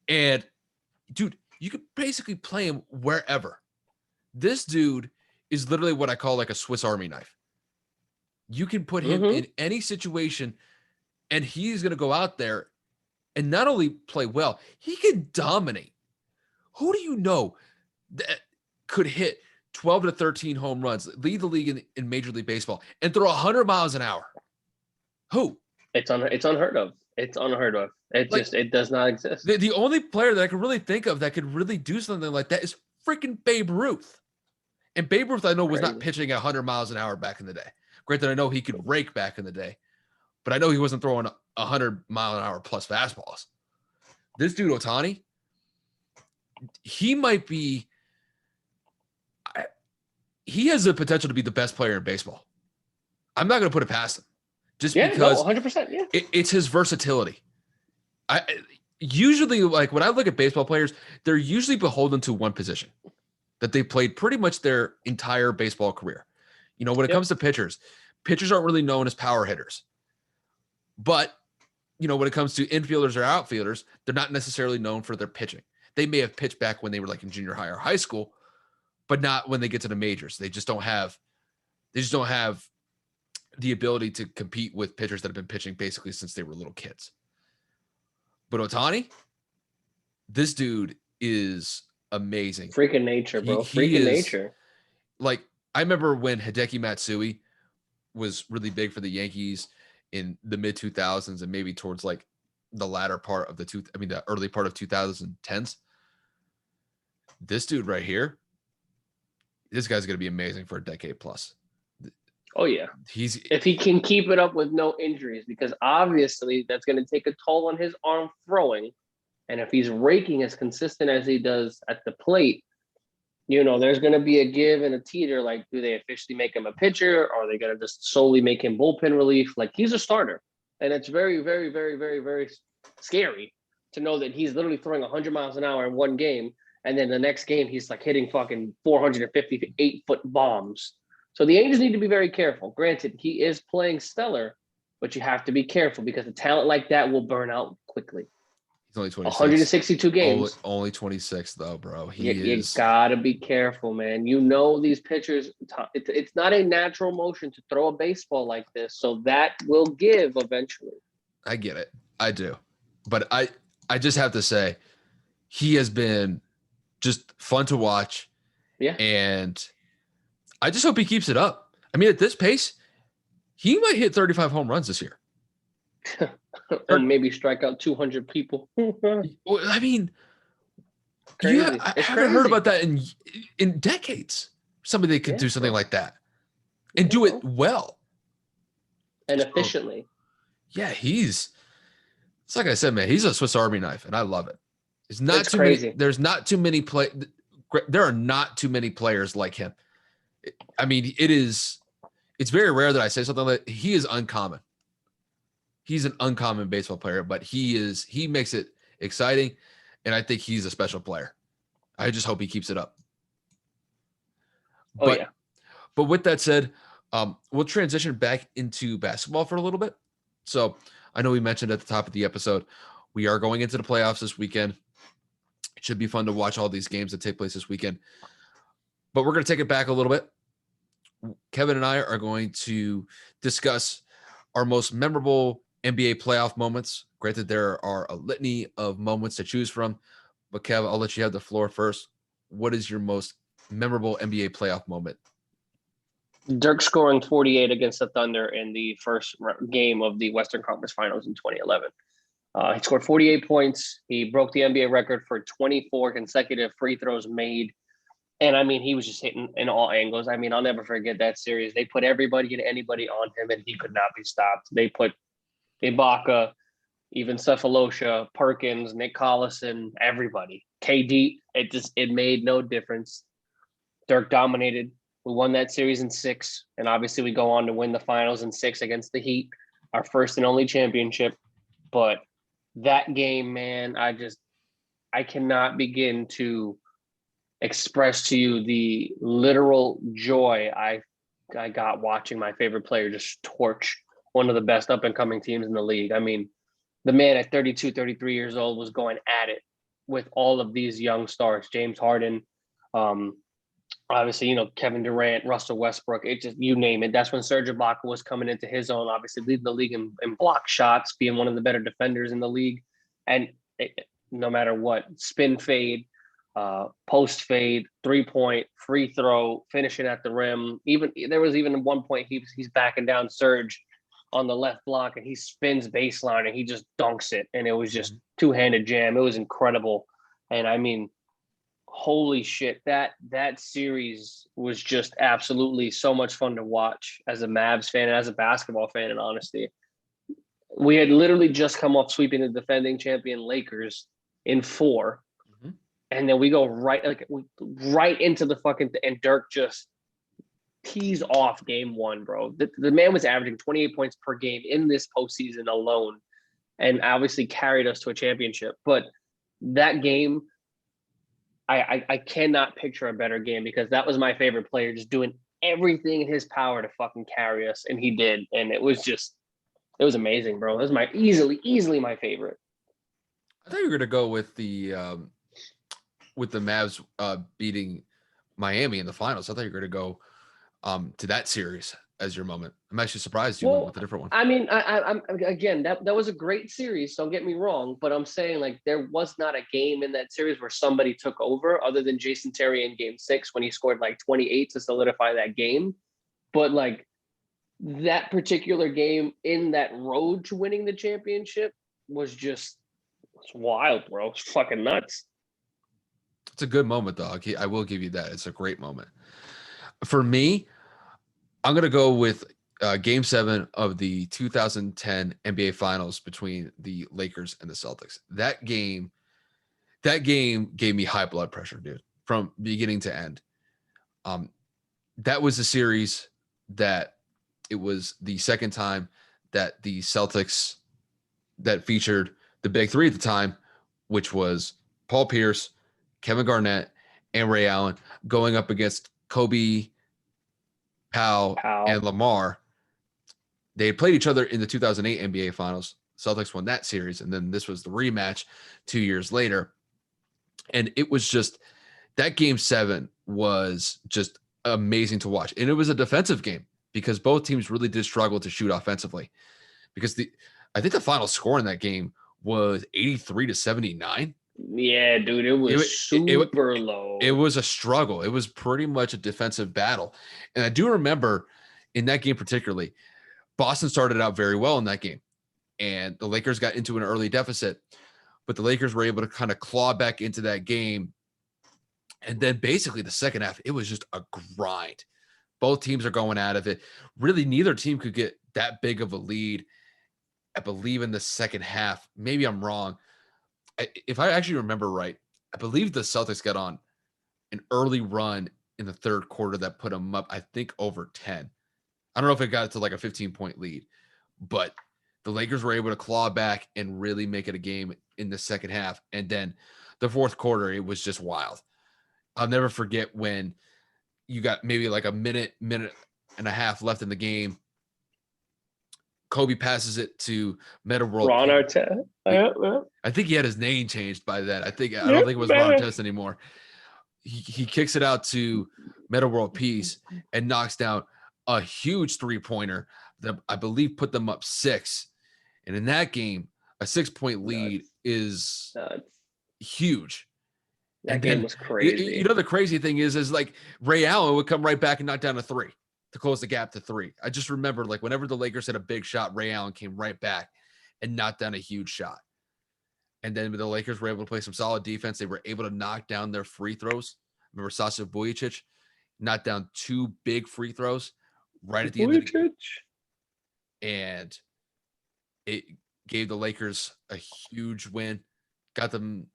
And, dude, you could basically play him wherever. This dude is literally what I call like a Swiss Army knife. You can put him in any situation, and he's going to go out there and not only play well, he can dominate. Who do you know that could hit 12 to 13 home runs, lead the league in Major League Baseball, and throw 100 miles an hour? Who?
It's unheard of. It's unheard of. It does not exist.
The only player that I can really think of that could really do something like that is freaking Babe Ruth. And Babe Ruth, I know, was not pitching at 100 miles an hour back in the day. Granted, I know he could rake back in the day, but I know he wasn't throwing 100-mile-an-hour plus fastballs. This dude, Otani, he might be – he has the potential to be the best player in baseball. I'm not going to put it past him. Because
100%, yeah.
It's his versatility. I usually, like, when I look at baseball players, they're usually beholden to one position that they played pretty much their entire baseball career. When it comes to pitchers aren't really known as power hitters. But, when it comes to infielders or outfielders, they're not necessarily known for their pitching. They may have pitched back when they were like in junior high or high school, but not when they get to the majors. They just don't have the ability to compete with pitchers that have been pitching basically since they were little kids. But Otani, this dude is amazing.
Freaking nature, bro. Freaking nature.
Like, I remember when Hideki Matsui was really big for the Yankees in the mid 2000s and maybe towards like the latter part of the early part of 2010s. This dude right here, this guy's going to be amazing for a decade plus.
Oh, yeah. If he can keep it up with no injuries, because obviously that's going to take a toll on his arm throwing. And if he's raking as consistent as he does at the plate, there's going to be a give and a teeter. Like, do they officially make him a pitcher? Or are they going to just solely make him bullpen relief? Like, he's a starter. And it's very, very, very, very, very scary to know that he's literally throwing 100 miles an hour in one game. And then the next game, he's like hitting fucking 458-foot bombs. So the Angels need to be very careful. Granted, he is playing stellar, but you have to be careful because a talent like that will burn out quickly.
He's only 26.
162 games.
Only 26, though, bro.
You got to be careful, man. These pitchers, it's not a natural motion to throw a baseball like this, so that will give eventually.
I get it. I do. But I just have to say, he has been just fun to watch.
Yeah.
And I just hope he keeps it up. I mean, at this pace, he might hit 35 home runs this year.
Or maybe strike out 200 people.
I mean,
crazy.
I haven't heard about that in decades. Somebody that could do something like that and do it well.
And efficiently.
Yeah, it's like I said, man, he's a Swiss Army knife, and I love it. It's
crazy.
There are not too many players like him. I mean, it's very rare that I say something like he is uncommon. He's an uncommon baseball player, but he makes it exciting, and I think he's a special player. I just hope he keeps it up. But with that said, we'll transition back into basketball for a little bit. So I know we mentioned at the top of the episode, we are going into the playoffs this weekend. It should be fun to watch all these games that take place this weekend. But we're going to take it back a little bit. Kevin and I are going to discuss our most memorable NBA playoff moments. Granted, there are a litany of moments to choose from. But Kev, I'll let you have the floor first. What is your most memorable NBA playoff moment?
Dirk scoring 48 against the Thunder in the first game of the Western Conference Finals in 2011. He scored 48 points. He broke the NBA record for 24 consecutive free throws made. And I mean, he was just hitting in all angles. I mean, I'll never forget that series. They put everybody and anybody on him, and he could not be stopped. They put Ibaka, even Cephalosha, Perkins, Nick Collison, everybody. KD, it made no difference. Dirk dominated. We won that series in 6, and obviously we go on to win the finals in 6 against the Heat, our first and only championship. But that game, man, I cannot begin to express to you the literal joy I got watching my favorite player just torch one of the best up and coming teams in the league. I mean, the man at 32, 33 years old was going at it with all of these young stars, James Harden, obviously, Kevin Durant, Russell Westbrook, it just, you name it. That's when Serge Ibaka was coming into his own, obviously leading the league in block shots, being one of the better defenders in the league. And no matter what, spin fade, post fade, 3-point, free throw, finishing at the rim. Even there was even one point he's backing down Serge on the left block and he spins baseline and he just dunks it. And it was just two-handed jam. It was incredible. And I mean, holy shit, that series was just absolutely so much fun to watch as a Mavs fan and as a basketball fan, in honesty. We had literally just come off sweeping the defending champion Lakers in 4. And then we go right into the fucking and Dirk just tees off game 1, bro. The man was averaging 28 points per game in this postseason alone, and obviously carried us to a championship. But that game, I cannot picture a better game, because that was my favorite player just doing everything in his power to fucking carry us, and he did. And it was amazing, bro. It was my easily my favorite.
I thought you were gonna go with the Mavs beating Miami in the finals. I thought you were going to go to that series as your moment. I'm actually surprised you went with a different one.
I mean, I'm again, that was a great series. Don't get me wrong, but I'm saying, like, there was not a game in that series where somebody took over other than Jason Terry in game 6 when he scored like 28 to solidify that game. But like that particular game in that road to winning the championship was just, it's wild, bro. It's fucking nuts.
It's a good moment, though. I will give you that. It's a great moment. For me, I'm going to go with Game 7 of the 2010 NBA Finals between the Lakers and the Celtics. That game gave me high blood pressure, dude, from beginning to end. That was a series that it was the second time that the Celtics that featured the big 3 at the time, which was Paul Pierce, Kevin Garnett, and Ray Allen, going up against Kobe, Powell, and Lamar. They had played each other in the 2008 NBA Finals. Celtics won that series, and then this was the rematch 2 years later. And it was just, that Game 7 was just amazing to watch. And it was a defensive game because both teams really did struggle to shoot offensively. Because I think the final score in that game was 83-79.
Yeah, dude, it was super low.
It was a struggle. It was pretty much a defensive battle. And I do remember in that game particularly, Boston started out very well in that game. And the Lakers got into an early deficit. But the Lakers were able to kind of claw back into that game. And then basically the second half, it was just a grind. Both teams are going out of it. Really, neither team could get that big of a lead, I believe, in the second half. Maybe I'm wrong. If I actually remember right, I believe the Celtics got on an early run in the third quarter that put them up, I think, over 10. I don't know if it got to like a 15-point lead, but the Lakers were able to claw back and really make it a game in the second half. And then the fourth quarter, it was just wild. I'll never forget when you got maybe like a minute and a half left in the game. Kobe passes it to Meta World.
Ron Artest.
I think he had his name changed by that. I don't think it was Ron Artest anymore. He kicks it out to Meta World Peace and knocks down a huge 3-pointer that I believe put them up 6. And in that game, a 6-point lead is huge.
That game was crazy.
The crazy thing is like Ray Allen would come right back and knock down a 3 to close the gap to 3. I just remember, like, whenever the Lakers had a big shot, Ray Allen came right back and knocked down a huge shot. And then the Lakers were able to play some solid defense. They were able to knock down their free throws. Remember Sasha Vujacic knocked down 2 big free throws right at the end of the game. And it gave the Lakers a huge win. Got them,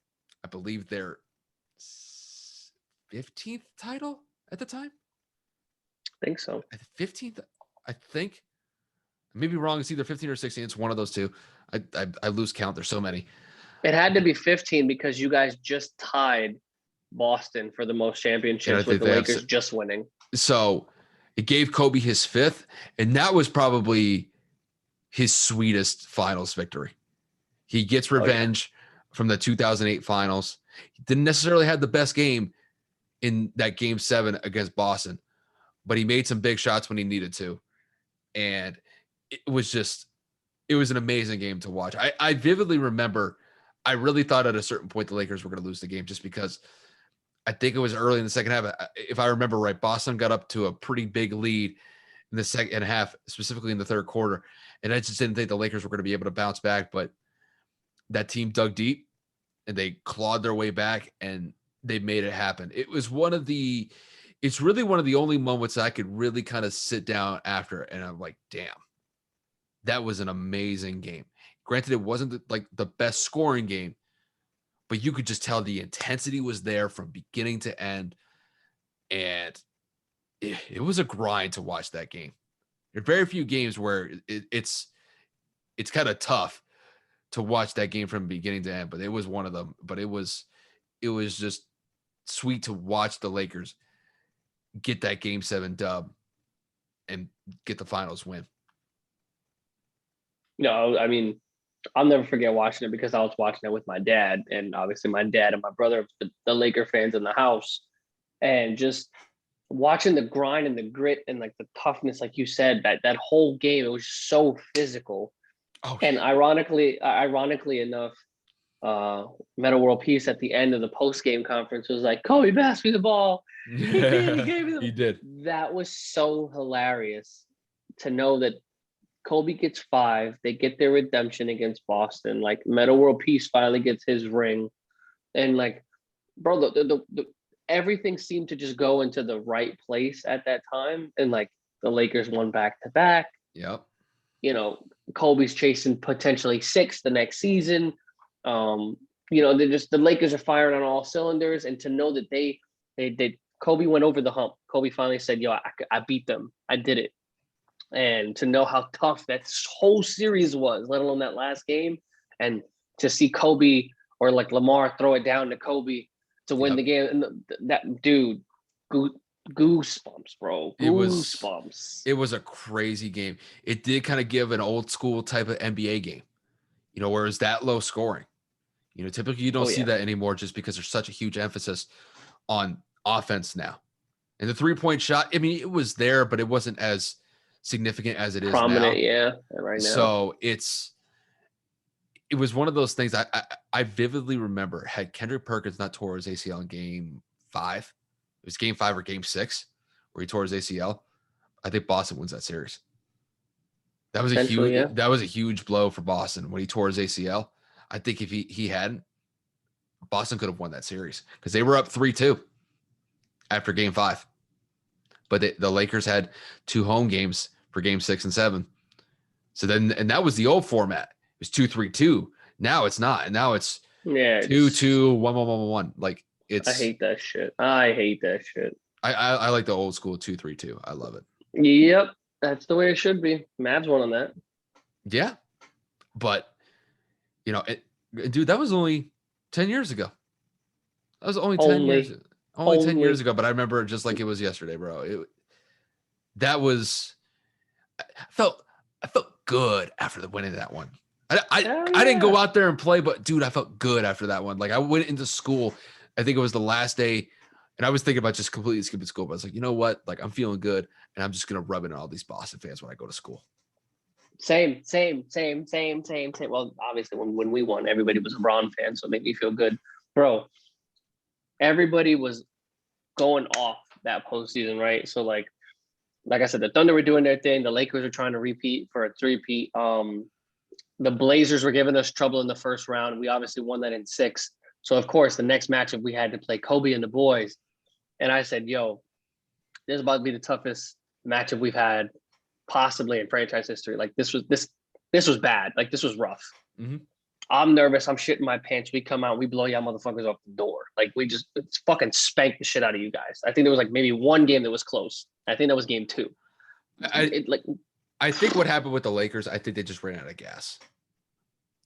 I believe, their 15th title at the time.
I think so.
15th, I think. I may be wrong. It's either 15 or 16. It's one of those two. I lose count. There's so many.
It had to be 15 because you guys just tied Boston for the most championships with the Lakers just winning.
So it gave Kobe his 5th, and that was probably his sweetest finals victory. He gets revenge from the 2008 finals. He didn't necessarily have the best game in that game 7 against Boston, but he made some big shots when he needed to. And it was an amazing game to watch. I vividly remember, I really thought at a certain point the Lakers were going to lose the game just because I think it was early in the second half. If I remember right, Boston got up to a pretty big lead in the second half, specifically in the third quarter. And I just didn't think the Lakers were going to be able to bounce back, but that team dug deep and they clawed their way back and they made it happen. It's really one of the only moments I could really kind of sit down after and I'm like, damn, that was an amazing game. Granted, it wasn't the best scoring game, but you could just tell the intensity was there from beginning to end. And it was a grind to watch that game. There are very few games where it's kind of tough to watch that game from beginning to end, but it was one of them. But it was just sweet to watch the Lakers get that game 7 dub and get the finals win.
No, I mean, I'll never forget watching it because I was watching it with my dad, and obviously my dad and my brother, the Laker fans in the house, and just watching the grind and the grit and like the toughness, like you said, that whole game, it was so physical. Oh, and ironically enough, Meta World Peace at the end of the post game conference was like, Kobe passed me the ball. He gave me the ball.
He did.
That was so hilarious to know that Kobe gets 5. They get their redemption against Boston. Like Meta World Peace finally gets his ring, and like, bro, the everything seemed to just go into the right place at that time. And like the Lakers won back to back.
Yep.
You know, Kobe's chasing potentially 6 the next season. You know, the Lakers are firing on all cylinders, and to know that they Kobe went over the hump. Kobe finally said, "Yo, I beat them. I did it." And to know how tough that whole series was, let alone that last game, and to see Kobe or like Lamar throw it down to Kobe to win the game, and that dude, goosebumps, bro. Goosebumps.
It was a crazy game. It did kind of give an old school type of NBA game, you know, where it's that low scoring. You know, typically you don't see that anymore just because there's such a huge emphasis on offense now. And the 3-point shot, I mean, it was there, but it wasn't as significant as it is
prominent
now.
Right now. So
it was one of those things I vividly remember. Had Kendrick Perkins not tore his ACL in game 5, it was game 5 or game 6 where he tore his ACL, I think Boston wins that series. That was a huge blow for Boston when he tore his ACL. I think if he hadn't, Boston could have won that series because they were up 3-2 after game 5. But the Lakers had 2 home games for game 6 and 7. So then, and that was the old format. It was 2-3-2. Now it's not. And now it's 2-2, 1-1-1-1. Like it's.
I hate that shit.
I like the old school 2-3-2. I love it.
Yep. That's the way it should be. Mavs won on that.
Yeah. But, you know, dude, that was only 10 years ago. That was only 10 years ago. Only 10 years ago, but I remember it just like it was yesterday, bro. I felt good after the winning that one. I didn't go out there and play, but dude, I felt good after that one. Like I went into school, I think it was the last day, and I was thinking about just completely skipping school, but I was like, you know what? Like I'm feeling good, and I'm just gonna rub it on all these Boston fans when I go to school.
Same. Well, obviously when we won, everybody was a Braun fan, so it made me feel good. Bro, everybody was going off that postseason, right? So like like I said, the Thunder were doing their thing. The Lakers were trying to repeat for a three-peat. The Blazers were giving us trouble in the first round. We obviously won that in 6. So of course, the next matchup we had to play Kobe and the boys. And I said, "Yo, this is about to be the toughest matchup we've had possibly in franchise history. Like this was bad. Like this was rough.
Mm-hmm.
I'm nervous. I'm shitting my pants. We come out, we blow y'all motherfuckers off the door. Like we just fucking spanked the shit out of you guys. I think there was like maybe one game that was close. I think that was game 2.
I think what happened with the Lakers, I think they just ran out of gas.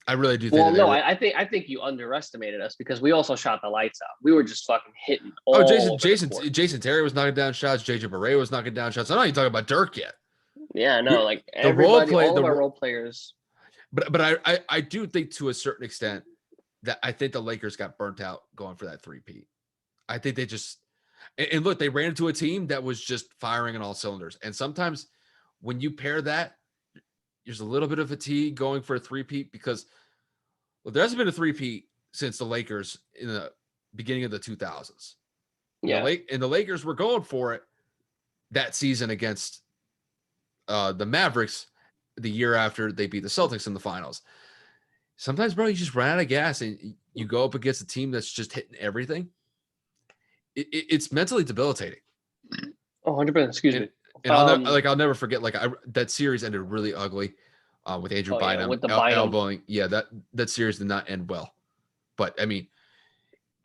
I really do think.
Well, no, I think you underestimated us because we also shot the lights out. We were just fucking hitting.
Jason Terry was knocking down shots. JJ Barea was knocking down shots. I'm not even talking about Dirk yet.
Yeah, no, like everybody, all of our role players.
But I do think to a certain extent that I think the Lakers got burnt out going for that three-peat. I think they just and look, they ran into a team that was just firing on all cylinders. And sometimes when you pair that, there's a little bit of fatigue going for a three-peat because there hasn't been a three-peat since the Lakers in the beginning of the 2000s.
Yeah.
And the Lakers were going for it that season against the Mavericks the year after they beat the Celtics in the finals. Sometimes, bro, you just run out of gas and you go up against a team that's just hitting everything. It's mentally debilitating.
Oh, 100%. Excuse me.
And I'll never forget. That series ended really ugly with Andrew Bynum
with the
elbowing. Yeah, that series did not end well. But I mean,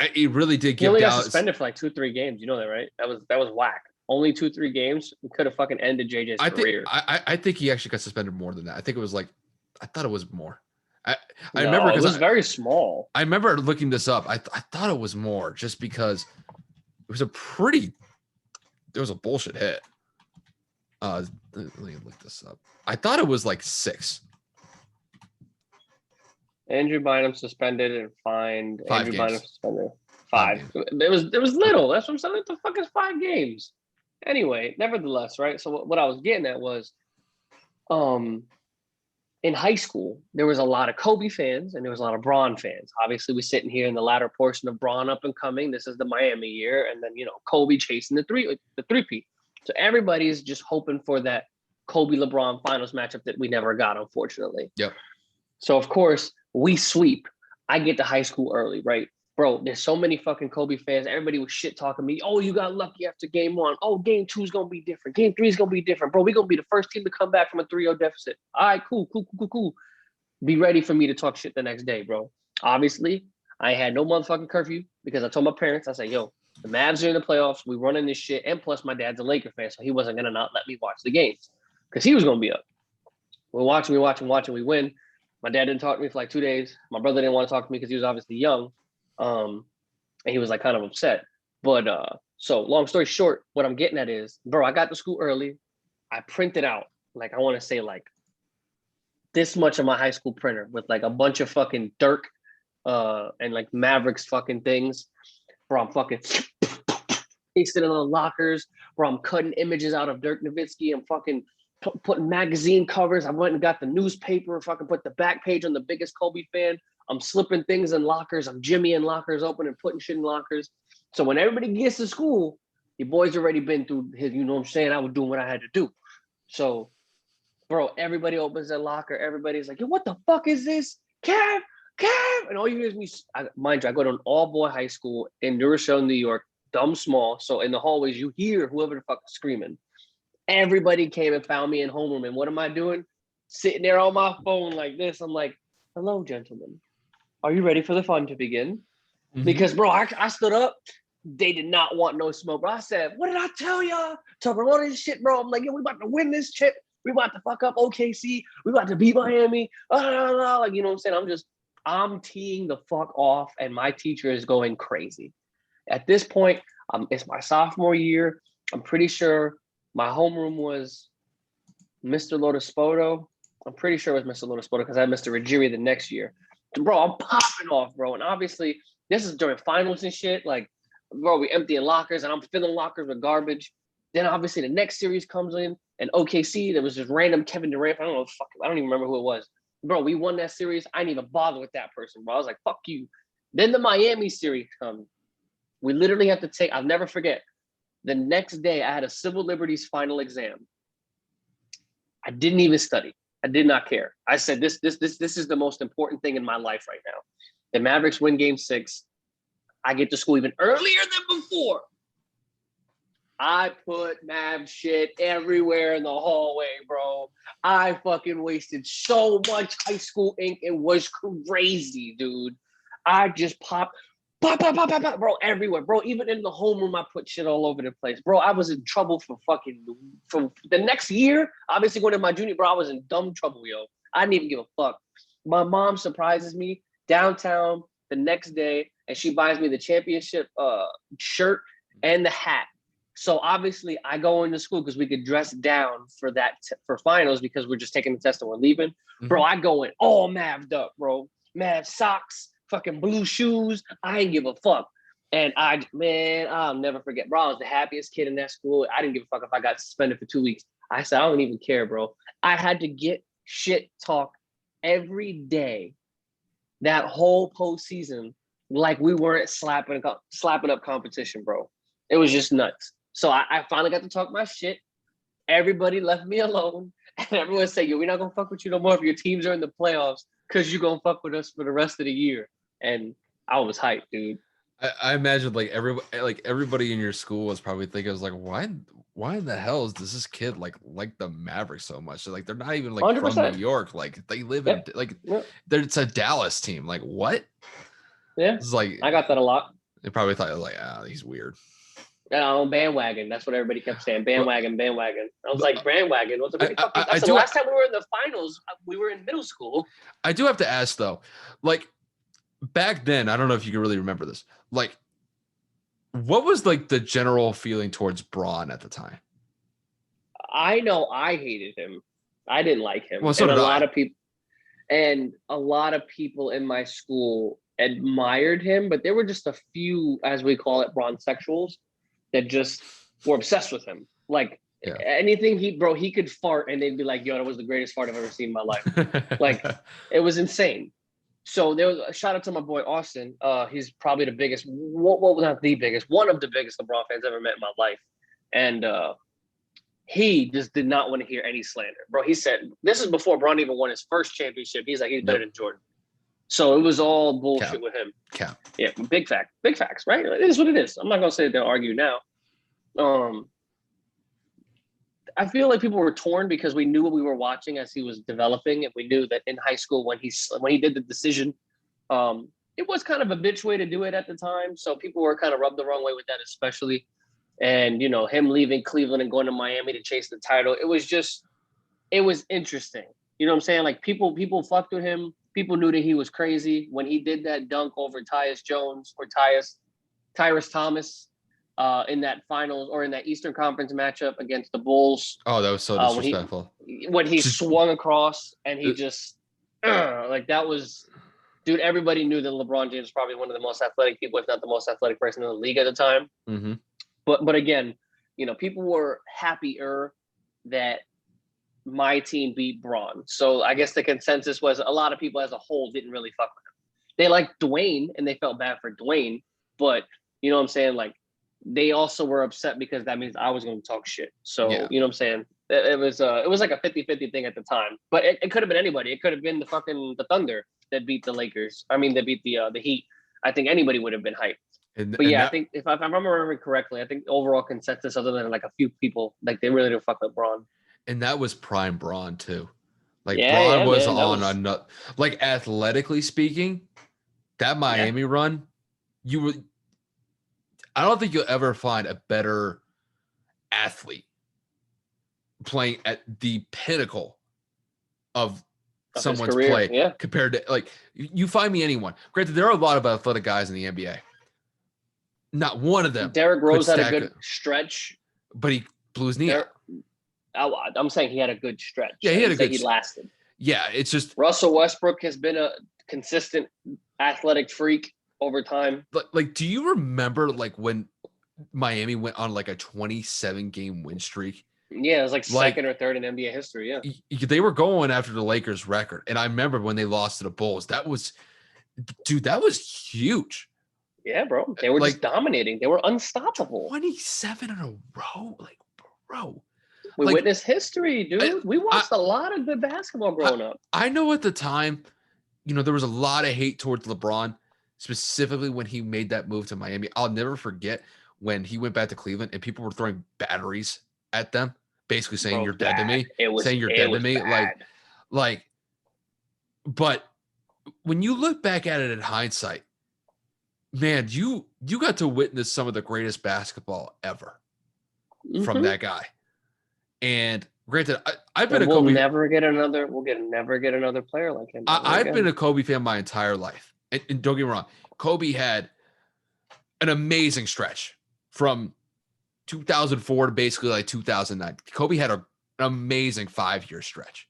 it really did give.
He only got suspended for like 2-3 games. You know that, right? That was whack. Only 2-3 games. We could have fucking ended JJ's career.
I think he actually got suspended more than that. I think it was like, I thought it was more. I
no,
remember
because it was very small.
I remember looking this up. I thought it was more just because it was there was a bullshit hit. Let me look this up. I thought it was like 6.
Andrew Bynum suspended and fined.
5
Andrew
games.
Bynum suspended 5. It was little. That's what I'm saying. What the fuck is 5 games? Anyway, nevertheless, right? So what I was getting at was, in high school, there was a lot of Kobe fans and there was a lot of Bron fans. Obviously, we're sitting here in the latter portion of Bron up and coming. This is the Miami year, and then Kobe chasing the three-peat. So everybody's just hoping for that Kobe LeBron finals matchup that we never got, unfortunately.
Yep.
So of course we sweep. I get to high school early, right? Bro, there's so many fucking Kobe fans. Everybody was shit talking me. Oh, you got lucky after game 1. Oh, game 2 is gonna be different. Game 3 is gonna be different, bro. We're gonna be the first team to come back from a 3-0 deficit. All right, cool. Be ready for me to talk shit the next day, bro. Obviously, I had no motherfucking curfew because I told my parents, I said, yo, the Mavs are in the playoffs. We running this shit. And plus my dad's a Laker fan, so he wasn't gonna not let me watch the games because he was gonna be up. We're watching. We win. My dad didn't talk to me for like 2 days. My brother didn't want to talk to me because he was obviously young. And he was like kind of upset. But so long story short, what I'm getting at is, bro, I got to school early. I printed out, like, I want to say like this much of my high school printer with like a bunch of fucking Dirk and like Mavericks fucking things. Bro, I'm fucking pasting in the lockers. Bro, I'm cutting images out of Dirk Nowitzki. I'm fucking putting magazine covers. I went and got the newspaper. Fucking put the back page on the biggest Kobe fan. I'm slipping things in lockers. I'm jimmying lockers open and putting shit in lockers. So when everybody gets to school, your boy's already been through his, you know what I'm saying? I was doing what I had to do. So, bro, everybody opens their locker. Everybody's like, yo, what the fuck is this? Kev! And all you hear is me, mind you, I go to an all-boy high school in New Rochelle, New York, dumb small. So in the hallways, you hear whoever the fuck is screaming. Everybody came and found me in homeroom. And what am I doing? Sitting there on my phone like this. I'm like, hello, gentlemen. Are you ready for the fun to begin? Mm-hmm. Because, bro, I stood up. They did not want no smoke, bro. I said, what did I tell y'all? Talking all this shit, bro. I'm like, yo, we about to win this chip. We about to fuck up OKC. We about to beat Miami. Like, you know what I'm saying? I'm teeing the fuck off, and my teacher is going crazy. At this point, it's my sophomore year. I'm pretty sure my homeroom was Mr. Lotospoto. I'm pretty sure it was Mr. Lotospoto because I had Mr. Ruggieri the next year. Bro, I'm popping off, bro. And obviously, this is during finals and shit. Like, bro, we emptying lockers, and I'm filling lockers with garbage. Then obviously the next series comes in, and OKC, there was just random Kevin Durant. I don't even remember who it was. Bro, we won that series. I didn't even bother with that person, bro. I was like, fuck you. Then the Miami series comes. We literally have to take, I'll never forget, The next day, I had a civil liberties final exam. I didn't even study. I did not care. I said, this is the most important thing in my life right now. The Mavericks win game 6. I get to school even earlier than before. I put Mav shit everywhere in the hallway, bro. I fucking wasted so much high school ink. It was crazy, dude. I just pop, bro, everywhere, bro. Even in the homeroom, I put shit all over the place, bro. I was in trouble for the next year. Obviously, going to my junior, bro, I was in dumb trouble, yo. I didn't even give a fuck. My mom surprises me downtown the next day, and she buys me the championship shirt and the hat. So obviously, I go into school because we could dress down for that for finals because we're just taking the test and we're leaving. Mm-hmm. Bro, I go in all mav'd up, bro. Mav socks, fucking blue shoes. I ain't give a fuck. And I'll never forget, bro. I was the happiest kid in that school. I didn't give a fuck if I got suspended for 2 weeks. I said, I don't even care, bro. I had to get shit talk every day that whole postseason like we weren't slapping up competition, bro. It was just nuts. So I finally got to talk my shit. Everybody left me alone. And everyone said, yo, we're not going to fuck with you no more if your teams are in the playoffs because you're going to fuck with us for the rest of the year. And I was hyped, dude.
I imagine like everybody in your school was probably thinking, was like, why in the hell does this kid like the Mavericks so much? Like they're not even like 100%. From New York. Like they live in it's a Dallas team. Like what?
Yeah. It's like I got that a lot.
They probably thought like, he's weird.
Bandwagon. That's what everybody kept saying. Bandwagon. I was like, bandwagon. What's that's the last time we were in the finals. We were in middle school.
I do have to ask though, like back then, I don't know if you can really remember this. Like, what was like the general feeling towards Braun at the time?
I know I hated him. I didn't like him.
Well, so did
a lot of people in my school admired him, but there were just a few, as we call it, Braun sexuals that just were obsessed with him. Like anything he could fart and they'd be like, yo, that was the greatest fart I've ever seen in my life. Like it was insane. So there was a shout out to my boy Austin. He's probably the biggest, not the biggest, one of the biggest LeBron fans I've ever met in my life. And he just did not want to hear any slander. Bro, he said, this is before Braun even won his first championship. He's like, he's better than Jordan. So it was all bullshit with him. Yeah, big facts, right? It is what it is. I'm not gonna say they'll argue now. I feel like people were torn because we knew what we were watching as he was developing, and we knew that in high school when he did the decision, it was kind of a bitch way to do it at the time. So people were kind of rubbed the wrong way with that, especially. And him leaving Cleveland and going to Miami to chase the title. It was interesting. You know what I'm saying? Like people fucked with him. People knew that he was crazy when he did that dunk over Tyrus Thomas in that finals or in that Eastern Conference matchup against the Bulls.
Oh, that was so disrespectful.
When he swung across and he just like that was, dude. Everybody knew that LeBron James was probably one of the most athletic people, if not the most athletic person in the league at the time.
Mm-hmm.
But again, people were happier that my team beat Braun. So I guess the consensus was a lot of people as a whole didn't really fuck with him. They liked Dwayne and they felt bad for Dwayne, but you know what I'm saying? Like they also were upset because that means I was going to talk shit. So, You know what I'm saying? It was like a 50-50 thing at the time, but it could have been anybody. It could have been the Thunder that beat the Lakers. I mean, that beat the Heat. I think anybody would have been hyped. I think if I'm remembering correctly, I think overall consensus, other than like a few people, like they really didn't fuck with Braun.
And that was prime Braun too. Like Braun was on another, like athletically speaking, that Miami run, I don't think you'll ever find a better athlete playing at the pinnacle of someone's play compared to like you find me anyone. Granted, there are a lot of athletic guys in the NBA. Not one of them.
Derrick Rose had a good stretch,
but he blew his knee out.
I'm saying he had a good stretch.
Yeah, he had a good.
He lasted.
Yeah, it's just
Russell Westbrook has been a consistent athletic freak over time.
Like, do you remember like when Miami went on like a 27-game win streak?
Yeah, it was like second or third in NBA history. Yeah,
they were going after the Lakers record, and I remember when they lost to the Bulls. That was huge.
Yeah, bro. They were
Like
just dominating. They were unstoppable.
27 in a row. Like, bro.
We
Like,
witnessed history,
I,
dude. We
I,
watched a lot of good basketball
I,
growing up.
I know at the time, there was a lot of hate towards LeBron, specifically when he made that move to Miami. I'll never forget when he went back to Cleveland and people were throwing batteries at them, basically saying
Bro, it
you're
was
dead to
bad.
me,
It was
saying you're
it
dead to
was
me.
bad.
Like, but when you look back at it in hindsight, man, you got to witness some of the greatest basketball ever from
Mm-hmm.
that guy. And granted, I've been
And
a Kobe.
never get another player like him ever
I've been
again.
a Kobe fan my entire life, and don't get me wrong, Kobe had an amazing stretch from 2004 to basically like 2009. Kobe had an amazing 5-year stretch,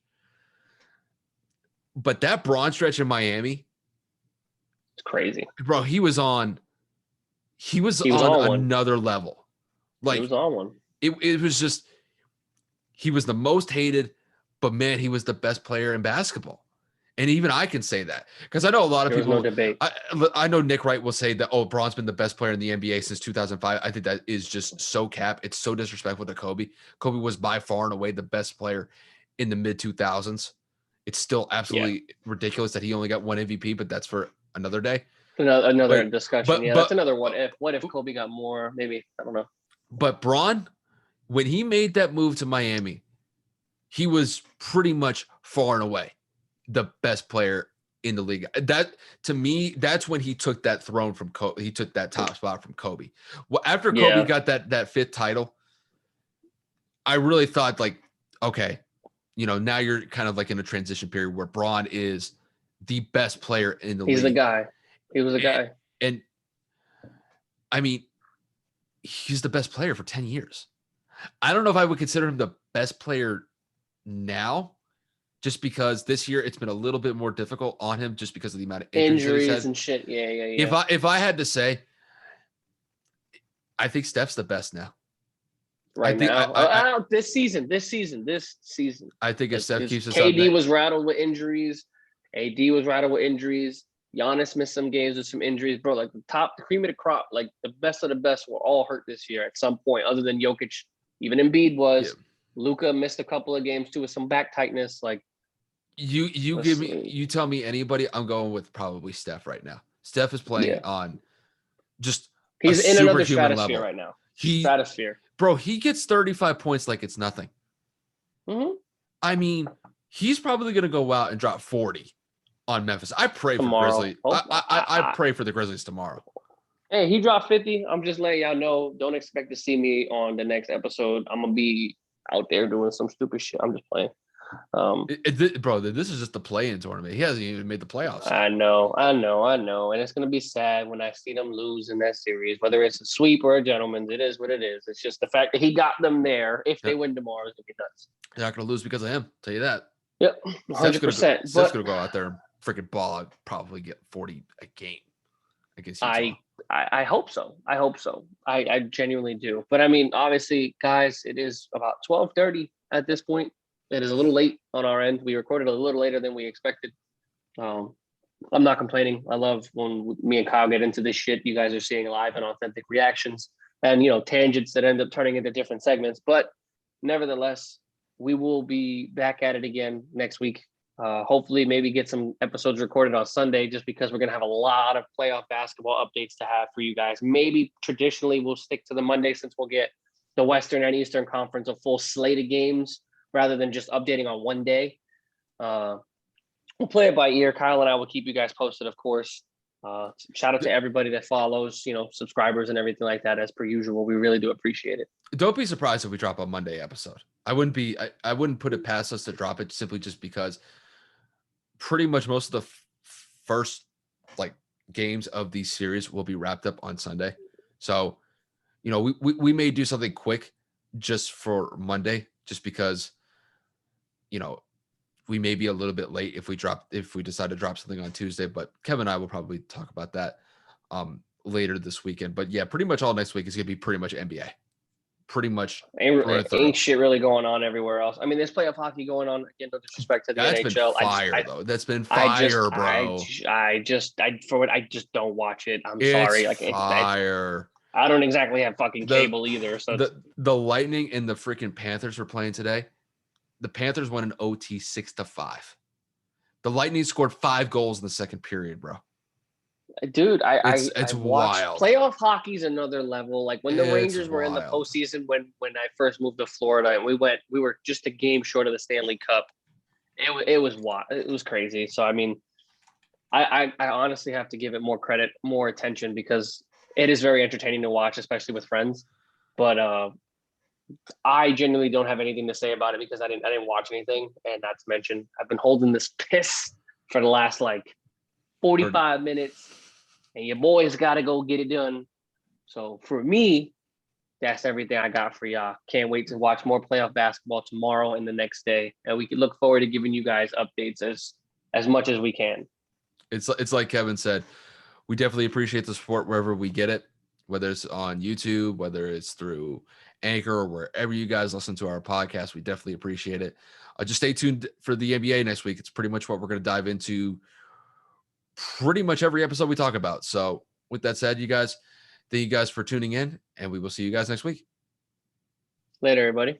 but that Bron stretch in Miami,
It's crazy.
bro, he was on
He was on one.
another level.
He
Like
was on one.
it was just he was the most hated, but man, he was the best player in basketball. And even I can say that because I know a lot of
There was no
people.
debate.
I know Nick Wright will say that, oh, Bron's been the best player in the NBA since 2005. I think that is just so cap. It's so disrespectful to Kobe. Kobe was by far and away the best player in the mid 2000s. It's still
Yeah.
absolutely ridiculous that he only got one MVP, but that's for another day.
Another
But
discussion.
but
Yeah, that's
but
another what if. What if Kobe got more? Maybe. I don't know.
but Bron, when he made that move to Miami, he was pretty much far and away the best player in the league. That to me, that's when he took that throne from Kobe. He took that top spot from Kobe. Well, after Kobe
Yeah.
got that fifth title, I really thought like, okay, now you're kind of like in a transition period where Bron is the best player in the
He's the
league.
guy. He was the
And,
guy.
and I mean, he's the best player for 10 years. I don't know if I would consider him the best player now, just because this year it's been a little bit more difficult on him just because of the amount of injuries that he's
Injuries
had.
and shit. Yeah.
If I had to say, I think Steph's the best now.
Right now, this season.
I think if Steph
Because
keeps us up,
KD was rattled with injuries. AD was rattled with injuries. Giannis missed some games with some injuries, bro. Like the cream of the crop, like the best of the best were all hurt this year at some point, other than Jokic. Even Embiid was.
yeah.
Luka missed a couple of games too with some back tightness. Like
you tell me anybody, I'm going with probably Steph right now. Steph is playing
yeah,
on just a
he's in another
superhuman
stratosphere
level.
right now.
He
Stratosphere.
Bro, he gets 35 points like it's nothing.
Mm-hmm.
I mean, he's probably going to go out and drop 40 on Memphis. I pray
Tomorrow.
for Grizzlies. I pray for the Grizzlies tomorrow.
Hey, he dropped 50. I'm just letting y'all know. Don't expect to see me on the next episode. I'm gonna be out there doing some stupid shit. I'm just playing.
Bro, this is just the play-in tournament. He hasn't even made the playoffs yet.
I know. And it's gonna be sad when I see them lose in that series, whether it's a sweep or a gentleman's. It is what it is. It's just the fact that he got them there. If they win tomorrow, it's gonna be nuts.
They're not going to lose because of him. I'll tell you that.
Yep, 100%.
Steph's going to go out there and freaking ball out, probably get 40 a game against Utah.
I hope so. I genuinely do. But I mean, obviously, guys, it is about 12:30 at this point. It is a little late on our end. We recorded a little later than we expected. I'm not complaining. I love when me and Kyle get into this shit. You guys are seeing live and authentic reactions and, tangents that end up turning into different segments. But nevertheless, we will be back at it again next week. Hopefully maybe get some episodes recorded on Sunday, just because we're going to have a lot of playoff basketball updates to have for you guys. Maybe traditionally we'll stick to the Monday, since we'll get the Western and Eastern Conference a full slate of games rather than just updating on one day. We'll play it by ear. Kyle and I will keep you guys posted, of course. Shout out to everybody that follows, subscribers and everything like that, as per usual. We really do appreciate it.
Don't be surprised if we drop a Monday episode. I wouldn't put it past us to drop it, simply just because pretty much most of the first games of these series will be wrapped up on Sunday. So, we may do something quick just for Monday, just because, we may be a little bit late if we decide to drop something on Tuesday, but Kevin and I will probably talk about that later this weekend. But yeah, pretty much all next week is going to be pretty much NBA. pretty much
Ain't,
through and through.
ain't shit really going on everywhere else. I mean, there's playoff hockey going on. Again, no disrespect to the
That's been
NHL.
fire, though. That's been
I
fire, bro.
I just don't watch it. I'm
It's
sorry.
fire.
I don't exactly have fucking
The
cable either. So
the Lightning and the freaking Panthers were playing today. The Panthers won an OT 6-5. The Lightning scored 5 goals in the second period, bro.
dude,
It's
I watched
wild.
playoff hockey's another level. Like when the
It's
Rangers were in the
wild.
postseason when I first moved to Florida and we were just a game short of the Stanley Cup. It was wild. It was crazy. So I mean, I honestly have to give it more credit, more attention because it is very entertaining to watch, especially with friends. But I genuinely don't have anything to say about it because I didn't watch anything. And not to mention, I've been holding this piss for the last like 45 minutes, and your boys got to go get it done. So for me, that's everything I got for y'all. Can't wait to watch more playoff basketball tomorrow and the next day, and we can look forward to giving you guys updates as much as we can.
It's like Kevin said, we definitely appreciate the support wherever we get it, whether it's on YouTube, whether it's through Anchor, or wherever you guys listen to our podcast. We definitely appreciate it. Just stay tuned for the NBA next week. It's pretty much what we're going to dive into pretty much every episode we talk about. So with that said, you guys, thank you guys for tuning in, and we will see you guys next week.
Later, everybody.